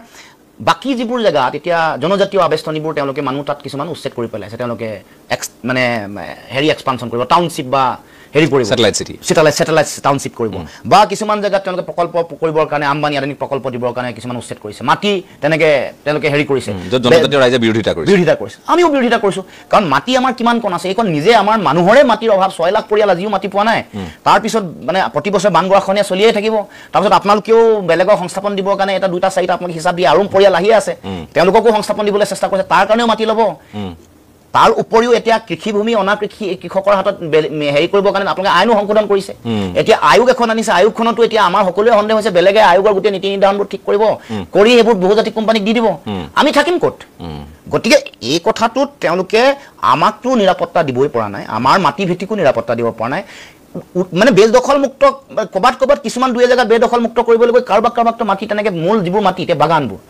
বাকি যিবোৰ জেগাত এতিয়া জনজাতীয় আবেষ্টনীবোৰ তেওঁলোকে মানুহ তাত কিছুমান উচ্ছেদ কৰি পেলাইছে তেওঁলোকে মানে হেৰি এক্সপানশ্যন কৰিব টাউনশ্বিপ বা হেৰি কৰিব Satellite city. Satellite টাউনশ্বিপ কৰিব বা কিছুমান জেগাত তেওঁলোকে প্ৰকল্প কৰিবৰ কাৰণে আম্বানী আদানী প্ৰকল্প দিবৰ কাৰণে কিছুমান উচ্ছেদ কৰিছে মাটি তেনেকে তেওঁলোকে হেৰি কৰিছে য'ত জনজাতীয় ৰাইজে বিৰোধিতা কৰিছে আমিও বিৰোধিতা কৰিছো কাৰণ মাটি আমাৰ কিমান কণ আছে এইখন নিজে আমাৰ মানুহৰে মাটিৰ অভাৱ 6 লাখ পৰিয়াল আজিও মাটি পোৱা নাই তাৰপিছত মানে প্ৰতি বছৰ বানগৰাখনে চলিয়ে থাকিব তাৰপিছত আপোনালোকেও বেলেগৰ সংস্থাপন দিবৰ কাৰণে এটা দুটা চাৰিটা আপোনালোকে হিচাপ দিয়ে আৰু পৰিয়াল আহি আছে তেওঁলোককো সংস্থাপন দিবলৈ চেষ্টা কৰিছে তাৰ কাৰণেও মাটি ল'ব তাৰ উপৰিও এতিয়া কৃষিভূমি কৃষকৰ হাতত হেৰি কৰিবৰ কাৰণে আপোনালোকে আইনো সংশোধন কৰিছে এতিয়া আয়োগ এখন আনিছে আয়োগখনতো এতিয়া আমাৰ সকলোৱে সন্দেহ হৈছে বেলেগে আয়োগৰ গোটেই নীতি নিৰ্ধাৰণবোৰ ঠিক কৰিব কৰি এইবোৰ বহুজাতিক কোম্পানীক দি দিব আমি থাকিম ক'ত গতিকে এই কথাটোত তেওঁলোকে আমাকতো নিৰাপত্তা দিবই পৰা নাই আমাৰ মাটি ভিত্তিকো নিৰাপত্তা দিব পৰা নাই মানে বেদখল মুক্ত ক'বাত কিছুমান দুই জেগাত বেদখল মুক্ত কৰিবলৈ গৈ কাৰোবাকতো মাটি তেনেকে মূল যিবোৰ মাটি এতিয়া বাগানবোৰ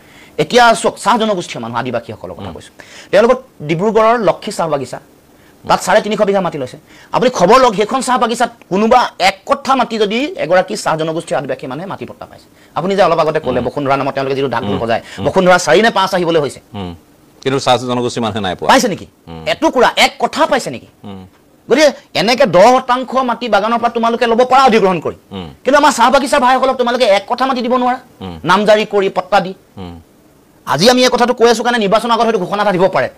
এতিয়া চাহ জনগোষ্ঠীয় মানুহ আদিবাসীসকলৰ কথা কৈছোঁ তেওঁলোকৰ ডিব্ৰুগড়ৰ লক্ষী চাহ বাগিচা তাত 350 বিঘা মাটি লৈছে আপুনি খবৰ লওক সেইখন চাহ বাগিচাত কোনোবা এক কঠা মাটি যদি এগৰাকী চাহ জনগোষ্ঠীয় আদিবাসী মানুহে মাটি পট্টা পাইছে আপুনি যে অলপ আগতে ক'লে বসুন্ধৰা নামত তেওঁলোকে যিটো ঢাক ঢোল বজায় বসুন্ধৰা 4 নে 5 আহিবলৈ হৈছে কিন্তু চাহ জনগোষ্ঠী মানুহে নাই পোৱা পাইছে নেকি এটুকুৰা এক কঠা পাইছে নেকি গতিকে এনেকে 10% মাটি বাগানৰ পৰা তোমালোকে ল'ব পৰা অধিগ্ৰহণ কৰি কিন্তু আমাৰ চাহ বাগিচাৰ ভাইসকলক তোমালোকে এক কঠা মাটি দিব নোৱাৰা নামজাৰি কৰি পট্টা দি আজি আমি এই কথাটো কৈ আছো কাৰণে নিৰ্বাচনৰ আগত হয়তো ঘোষণা এটা দিব পাৰে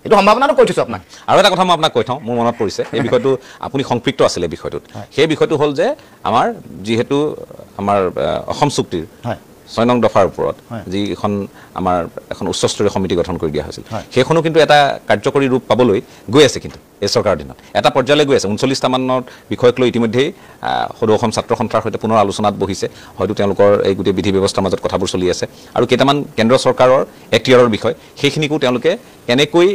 এইটো সম্ভাৱনাটো কৈ থৈছো আপোনাক আৰু এটা কথা মই আপোনাক কৈ থওঁ মোৰ মনত পৰিছে এই বিষয়টো আপুনি সংপৃক্ত আছিলে বিষয়টোত সেই বিষয়টো হ'ল যে আমাৰ যিহেতু আমাৰ অসম চুক্তিৰ 6 নং দফাৰ ওপৰত যিখন আমাৰ এখন উচ্চস্তৰীয় সমিতি গঠন কৰি দিয়া হৈছিল সেইখনো কিন্তু এটা কাৰ্যকৰী ৰূপ পাবলৈ গৈ আছে কিন্তু এই চৰকাৰৰ দিনত এটা পৰ্যায়লৈ গৈ আছে 39টা মানৰ বিষয়ক লৈ ইতিমধ্যেই সদৌ অসম ছাত্ৰ সন্থাৰ সৈতে পুনৰ আলোচনাত বহিছে হয়তো তেওঁলোকৰ এই গোটেই বিধি ব্যৱস্থাৰ মাজত কথাবোৰ চলি আছে আৰু কেইটামান কেন্দ্ৰ চৰকাৰৰ এখতিয়াৰৰ বিষয় সেইখিনিকো তেওঁলোকে কেনেকৈ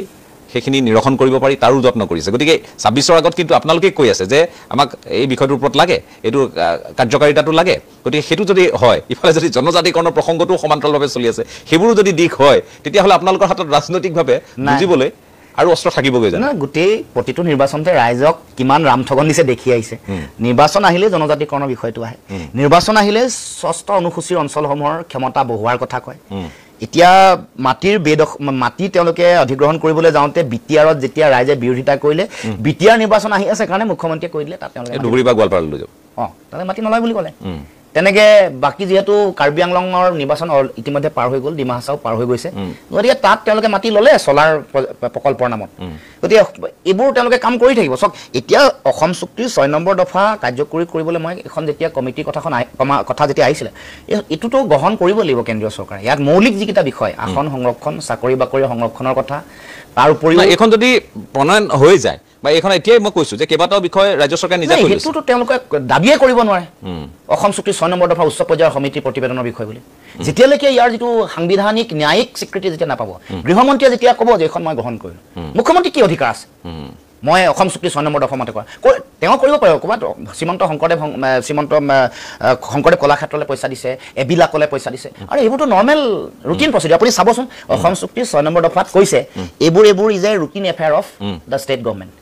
সেইখিনি নিৰসন কৰিব পাৰি তাৰো যত্ন কৰিছে গতিকে 26ৰ আগত কিন্তু আপোনালোকে কৈ আছে যে আমাক এই বিষয়টোৰ ওপৰত লাগে এইটো কাৰ্যকাৰিতাটো লাগে গতিকে সেইটো যদি হয় ইফালে যদি জনজাতিকৰণৰ প্ৰসংগটো সমান্তৰালভাৱে চলি আছে সেইবোৰো যদি দিশ হয় তেতিয়াহ'লে আপোনালোকৰ হাতত ৰাজনৈতিকভাৱে বুজিবলৈ আৰু অস্ত্ৰ থাকিবগৈ জানো গোটেই প্ৰতিটো নিৰ্বাচনতে ৰাইজক কিমান ৰামঠগন দিছে দেখি আহিছে নিৰ্বাচন আহিলে জনজাতিকৰণৰ বিষয়টো আহে নিৰ্বাচন আহিলে 6টা অনুসূচীৰ অঞ্চলসমূহৰ ক্ষমতা বঢ়োৱাৰ কথা কয় এতিয়া মাটিৰ মাটি তেওঁলোকে অধিগ্ৰহণ কৰিবলৈ যাওঁতে বিটিআৰত যেতিয়া ৰাইজে বিৰোধিতা কৰিলে বিটিআৰ নিৰ্বাচন আহি আছে কাৰণে মুখ্যমন্ত্ৰীয়ে কৈ দিলে তাত তেওঁলোকে ধুবুৰী বা গোৱালপাৰালৈ লৈ যাব তাতে মাটি নলয় বুলি ক'লে তেনেকে বাকি যেহেতু কাৰ্বি আংলঙৰ নিৰ্বাচন ইতিমধ্যে পাৰ হৈ গ'ল ডিমা হাছাও পাৰ হৈ গৈছে গতিকে তাত তেওঁলোকে মাটি ল'লে চলাৰ প্ৰকল্পৰ নামত গতিকে এইবোৰ তেওঁলোকে কাম কৰি থাকিব চাওক এতিয়া অসম চুক্তিৰ 6 নম্বৰ দফা কাৰ্যকৰী কৰিবলৈ মই এখন যেতিয়া কমিটিৰ কথা যেতিয়া আহিছিলে এইটোতো গ্ৰহণ কৰিব লাগিব কেন্দ্ৰীয় চৰকাৰে ইয়াত মৌলিক যিকেইটা বিষয় আসন সংৰক্ষণ চাকৰি বাকৰি সংৰক্ষণৰ কথা তাৰ উপৰিও এইখন যদি প্ৰণয়ন হৈ যায় বা এইখন এতিয়াই মই কৈছো যে কেইবাটাও বিষয় ৰাজ্য চৰকাৰে নিজে কৰিছে সেইটোতো তেওঁলোকে দাবীয়ে কৰিব নোৱাৰে অসম চুক্তিৰ 6 নম্বৰ দফা উচ্চ পৰ্যায়ৰ সমিতিৰ প্ৰতিবেদনৰ বিষয় বুলি যেতিয়ালৈকে ইয়াৰ যিটো সাংবিধানিক ন্যায়িক স্বীকৃতি যেতিয়া নাপাব গৃহমন্ত্ৰীয়ে যেতিয়া ক'ব যে এখন মই গ্ৰহণ কৰিলো মুখ্যমন্ত্ৰী কি অধিকাৰ আছে মই অসম চুক্তি 6 নম্বৰ দফা মতে তেওঁ কৰিব পাৰিব ক'ৰবাত শ্ৰীমন্ত শংকৰদেৱ কলাক্ষেত্ৰলৈ পইচা দিছে এবিলাকলৈ পইচা দিছে আৰু এইবোৰতো নৰ্মেল ৰুটিন প্ৰচিডিউৰ আপুনি চাবচোন অসম চুক্তি 6 নম্বৰ দফাত কৈছে এইবোৰ is a routine affair of the state government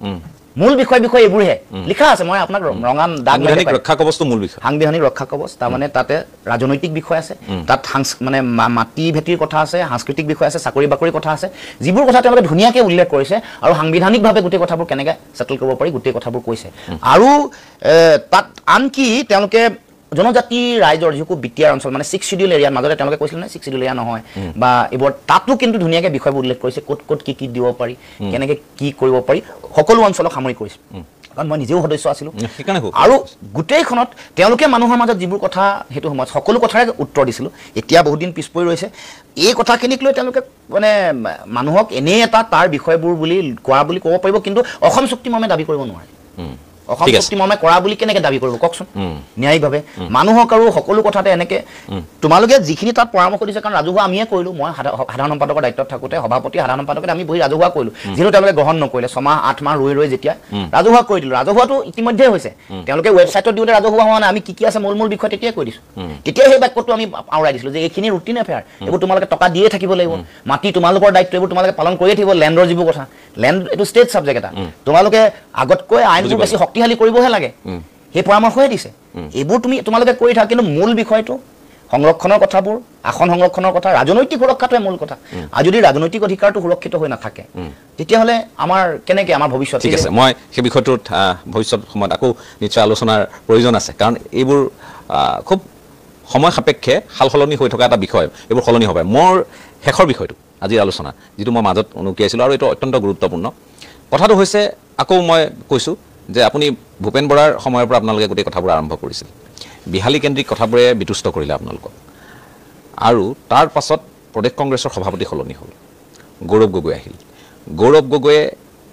মূল বিষয় এইবোৰহে লিখা আছে মই আপোনাক ৰঙান দাগ সাংবিধানিক ৰক্ষা কবচটো মূল বিষয় সাংবিধানিক ৰক্ষা কবচ তাৰমানে তাতে ৰাজনৈতিক বিষয় আছে তাত মানে মাটি ভেটিৰ কথা আছে সাংস্কৃতিক বিষয় আছে চাকৰি বাকৰি কথা আছে যিবোৰ কথা তেওঁলোকে ধুনীয়াকৈ উল্লেখ কৰিছে আৰু সাংবিধানিকভাৱে গোটেই কথাবোৰ কেনেকৈ সেটেল কৰিব পাৰি গোটেই কথাবোৰ কৈছে আৰু তাত আনকি তেওঁলোকে জনজাতি ৰাইজৰ যিবোৰ বিটিআৰ অঞ্চল মানে 6 শিডিউল এৰিয়াৰ মাজতে তেওঁলোকে কৈছিল নহয় 6 শিডিউল এৰিয়া নহয় বা এইবোৰ তাতো কিন্তু ধুনীয়াকৈ বিষয়বোৰ উল্লেখ কৰিছে ক'ত কি দিব পাৰি কেনেকৈ কি কৰিব পাৰি সকলো অঞ্চলক সামৰি কৰিছে কাৰণ মই নিজেও সদস্য আছিলোঁ আৰু গোটেইখনত তেওঁলোকে মানুহৰ মাজত যিবোৰ কথা সেইটো সময়ত সকলো কথাৰে উত্তৰ দিছিলোঁ এতিয়া বহুত দিন পিছ পৰি ৰৈছে এই কথাখিনিক লৈ তেওঁলোকে মানে মানুহক এনেই এটা তাৰ বিষয়বোৰ বুলি কোৱা বুলি ক'ব পাৰিব কিন্তু অসম চুক্তি মৰ্মে দাবী কৰিব নোৱাৰে অসম চুক্তি মৰ্মে কৰা বুলি কেনেকৈ দাবী কৰিব কওকচোন ন্যায়িকভাৱে মানুহক আৰু সকলো কথাতে এনেকৈ তোমালোকে যিখিনি তাত পৰামৰ্শ দিছে কাৰণ ৰাজহুৱা আমিয়ে কৰিলোঁ মই সাধাৰণ সম্পাদকৰ দায়িত্বত থাকোঁতে সভাপতি সাধাৰণ সম্পাদকতে আমি বহি ৰাজহুৱা কৰিলোঁ যিহেতু তেওঁলোকে গ্ৰহণ নকৰিলে 6 মাহ 8 মাহ ৰৈ যেতিয়া ৰাজহুৱা কৰি দিলোঁ ৰাজহুৱাটো ইতিমধ্যে হৈছে তেওঁলোকে ৱেবছাইটত দিওঁতে ৰাজহুৱা হোৱা নাই আমি কি আছে মূল বিষয় তেতিয়াই কৈ দিছোঁ তেতিয়া সেই বাক্যটো আমি আওৰাই দিছিলোঁ যে এইখিনি ৰুটিন এফেয়াৰ এইবোৰ তোমালোকে টকা দিয়ে থাকিব লাগিব মাটি তোমালোকৰ দায়িত্ব এইবোৰ তোমালোকে পালন কৰিয়ে থাকিব লেণ্ডৰ যিবোৰ কথা লেণ্ড এইটো ষ্টেট ছাবজেক্ট এটা তোমালোকে আগতকৈ আইনবোৰ বেছি শক্তিশালী কৰিবহে লাগে সেই পৰামৰ্শহে দিছে এইবোৰ তোমালোকে কৰি থাকা কিন্তু মূল বিষয়টো সংৰক্ষণৰ কথাবোৰ আসন সংৰক্ষণৰ কথা ৰাজনৈতিক সুৰক্ষাটোৱে মূল কথা আৰু যদি ৰাজনৈতিক অধিকাৰটো সুৰক্ষিত হৈ নাথাকে তেতিয়াহ'লে আমাৰ কেনেকৈ আমাৰ ভৱিষ্যত ঠিক আছে মই সেই বিষয়টোত ভৱিষ্যত সময়ত আকৌ নিশ্চয় আলোচনাৰ প্ৰয়োজন আছে কাৰণ এইবোৰ খুব সময় সাপেক্ষে সাল সলনি হৈ থকা এটা বিষয় এইবোৰ সলনি হ'ব মোৰ শেষৰ বিষয়টো আজিৰ আলোচনা যিটো মই মাজত উনুকিয়াইছিলোঁ আৰু এইটো অত্যন্ত গুৰুত্বপূৰ্ণ কথাটো হৈছে আকৌ মই কৈছোঁ যে আপুনি ভূপেন বৰাৰ সময়ৰ পৰা আপোনালোকে গোটেই কথাবোৰ আৰম্ভ কৰিছিল বিহালী কেন্দ্ৰিক কথাবোৰে বিতুষ্ট কৰিলে আপোনালোকক আৰু তাৰ পাছত প্ৰদেশ কংগ্ৰেছৰ সভাপতি সলনি হ'ল গৌৰৱ গগৈ আহিল গৌৰৱ গগৈয়ে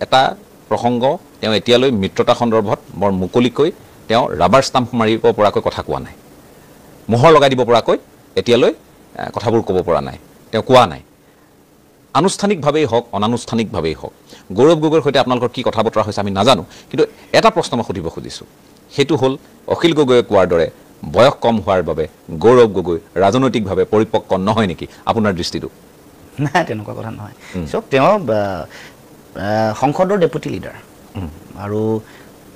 এটা প্ৰসংগ তেওঁ এতিয়ালৈ মিত্ৰতা সন্দৰ্ভত বৰ মুকলিকৈ তেওঁ ৰাবাৰ ষ্টাম্প মাৰিব পৰাকৈ কথা কোৱা নাই মোহৰ লগাই দিব পৰাকৈ এতিয়ালৈ কথাবোৰ ক'ব পৰা নাই তেওঁ কোৱা নাই আনুষ্ঠানিকভাৱেই হওক অনানুষ্ঠানিকভাৱেই হওক গৌৰৱ গগৈৰ সৈতে আপোনালোকৰ কি কথা বতৰা হৈছে আমি নাজানো কিন্তু এটা প্ৰশ্ন মই সুধিব খুজিছোঁ সেইটো হ'ল অখিল গগৈয়ে কোৱাৰ দৰে বয়স কম হোৱাৰ বাবে গৌৰৱ গগৈ ৰাজনৈতিকভাৱে পৰিপক্ক নহয় নেকি আপোনাৰ দৃষ্টিটো নাই তেনেকুৱা কথা নহয় চাওক তেওঁ সংসদৰ ডেপুটি লিডাৰ আৰু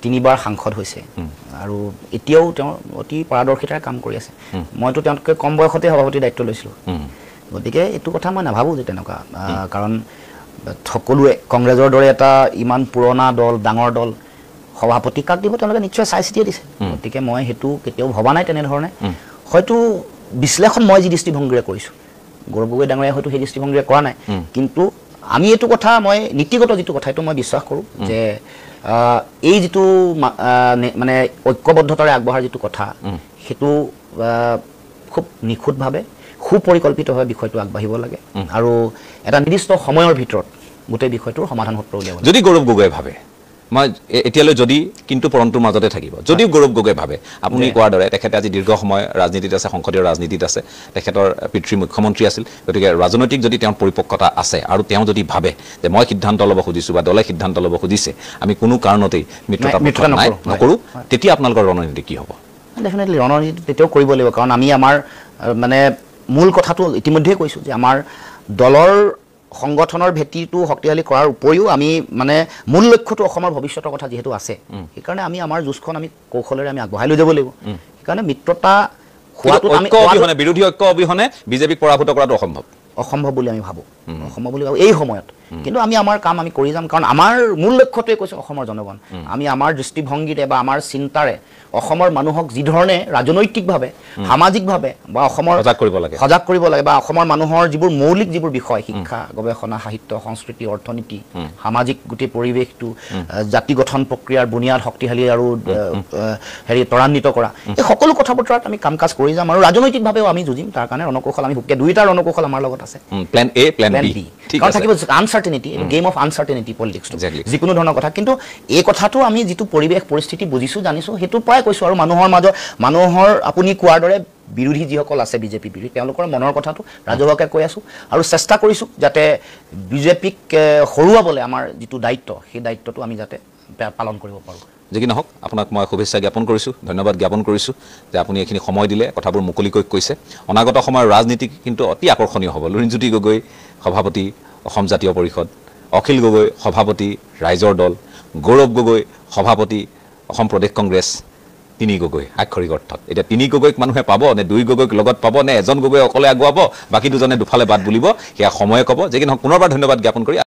3বাৰ সাংসদ হৈছে আৰু এতিয়াও তেওঁ অতি পাৰদৰ্শিতাৰে কাম কৰি আছে মইতো তেওঁতকৈ কম বয়সতে সভাপতিৰ দায়িত্ব লৈছিলোঁ গতিকে এইটো কথা মই নাভাবোঁ যে তেনেকুৱা কাৰণ সকলোৱে কংগ্ৰেছৰ দৰে এটা ইমান পুৰণা দল ডাঙৰ দল সভাপতি কাক দিব তেওঁলোকে নিশ্চয় চাই চিতিয়ে দিছে গতিকে মই সেইটো কেতিয়াও ভবা নাই তেনেধৰণে হয়তো বিশ্লেষণ মই যি দৃষ্টিভংগীৰে কৰিছোঁ গৌৰৱ গগৈ ডাঙৰীয়া হয়তো সেই দৃষ্টিভংগীৰে কৰা নাই কিন্তু আমি এইটো কথা মই নীতিগত যিটো কথা এইটো মই বিশ্বাস কৰোঁ যে এই যিটো মানে ঐক্যবদ্ধতাৰে আগবঢ়াৰ যিটো কথা সেইটো খুব নিখুঁতভাৱে সুপৰিকল্পিতভাৱে বিষয়টো আগবাঢ়িব লাগে আৰু এটা নিৰ্দিষ্ট সময়ৰ ভিতৰত গোটেই বিষয়টোৰ সমাধান সূত্ৰ উলিয়াব লাগে যদি গৌৰৱ গগৈয়ে ভাবে মই এতিয়ালৈ যদি কিন্তু পৰন্তুৰ মাজতে থাকিব যদিও গৌৰৱ গগৈ ভাবে আপুনি কোৱাৰ দৰে তেখেতে আজি দীৰ্ঘ সময় ৰাজনীতিত আছে সংসদীয় ৰাজনীতিত আছে তেখেতৰ পিতৃ মুখ্যমন্ত্ৰী আছিল গতিকে ৰাজনৈতিক যদি তেওঁৰ পৰিপক্কতা আছে আৰু তেওঁ যদি ভাবে যে মই সিদ্ধান্ত ল'ব খুজিছোঁ বা দলে সিদ্ধান্ত ল'ব খুজিছে আমি কোনো কাৰণতেই মিত্ৰতা নকৰোঁ তেতিয়া আপোনালোকৰ ৰণনীতি কি হ'ব ডেফিনেটলি ৰণনীতি তেতিয়াও কৰিব লাগিব কাৰণ আমি আমাৰ মানে মূল কথাটো ইতিমধ্যেই কৈছোঁ যে আমাৰ দলৰ সংগঠনৰ ভেটিটো শক্তিশালী কৰাৰ উপৰিও আমি মানে মূল লক্ষ্যটো অসমৰ ভৱিষ্যতৰ কথা যিহেতু আছে সেইকাৰণে আমি আমাৰ যুঁজখন আমি কৌশলেৰে আমি আগবঢ়াই লৈ যাব লাগিব সেইকাৰণে মিত্ৰতা হোৱাটো বিৰোধী ঐক্য অবিহনে বিজেপিক পৰাভূত কৰাটো অসম্ভৱ বুলি আমি ভাবোঁ এই সময়ত কিন্তু আমি আমাৰ কাম আমি কৰি যাম কাৰণ আমাৰ মূল লক্ষ্যটোৱে কৈছোঁ অসমৰ জনগণ আমি আমাৰ দৃষ্টিভংগীৰে বা আমাৰ চিন্তাৰে অসমৰ মানুহক যি ধৰণে ৰাজনৈতিকভাৱে সামাজিকভাৱে বা অসমৰ সজাগ কৰিব লাগে বা অসমৰ মানুহৰ যিবোৰ মৌলিক যিবোৰ বিষয় শিক্ষা গৱেষণা সাহিত্য সংস্কৃতি অৰ্থনীতি সামাজিক গোটেই পৰিৱেশটো জাতি গঠন প্ৰক্ৰিয়াৰ বুনিয়াদ শক্তিশালী আৰু ত্বৰান্বিত কৰা এই সকলো কথা বতৰাত আমি কাম কাজ কৰি যাম আৰু ৰাজনৈতিকভাৱেও আমি যুঁজিম তাৰ কাৰণে ৰণকৌশল আমি সুকীয়া দুইটা ৰণকৌশল আমাৰ লগত আছে প্লেন এ প্লেন বি কাৰণ থাকিব আনচাৰ্টেনিটি গেম অফ আনচাৰ্টেনিটি পলিটিক্সটো যিকোনো ধৰণৰ কথা কিন্তু এই কথাটো আমি যিটো পৰিৱেশ পৰিস্থিতি বুজিছোঁ জানিছোঁ সেইটোৰ পৰাই কৈছোঁ আৰু মানুহৰ আপুনি কোৱাৰ দৰে বিৰোধী যিসকল আছে বিজেপি বিৰোধী তেওঁলোকৰ মনৰ কথাটো ৰাজহুৱাকৈ কৈ আছোঁ আৰু চেষ্টা কৰিছোঁ যাতে বিজেপিক হৰুৱাবলৈ আমাৰ যিটো দায়িত্ব সেই দায়িত্বটো আমি যাতে পালন কৰিব পাৰোঁ যি কি নহওক আপোনাক মই শুভেচ্ছা জ্ঞাপন কৰিছোঁ ধন্যবাদ জ্ঞাপন কৰিছোঁ যে আপুনি এইখিনি সময় দিলে কথাবোৰ মুকলিকৈ কৈছে অনাগত সময়ৰ ৰাজনীতি কিন্তু অতি আকৰ্ষণীয় হ'ব লুৰিণজ্যোতি গগৈ সভাপতি অসম জাতীয় পৰিষদ অখিল গগৈ সভাপতি ৰাইজৰ দল গৌৰৱ গগৈ সভাপতি অসম প্ৰদেশ কংগ্ৰেছ 3 গগৈ আক্ষৰিক অৰ্থত এতিয়া 3 গগৈক মানুহে পাব নে 2 গগৈক লগত পাব নে এজন গগৈ অকলে আগুৱাব বাকী দুজনে দুফালে বাদ বুলিব সেয়া সময়ে ক'ব যে কি নহওক পুনৰবাৰ ধন্যবাদ জ্ঞাপন কৰি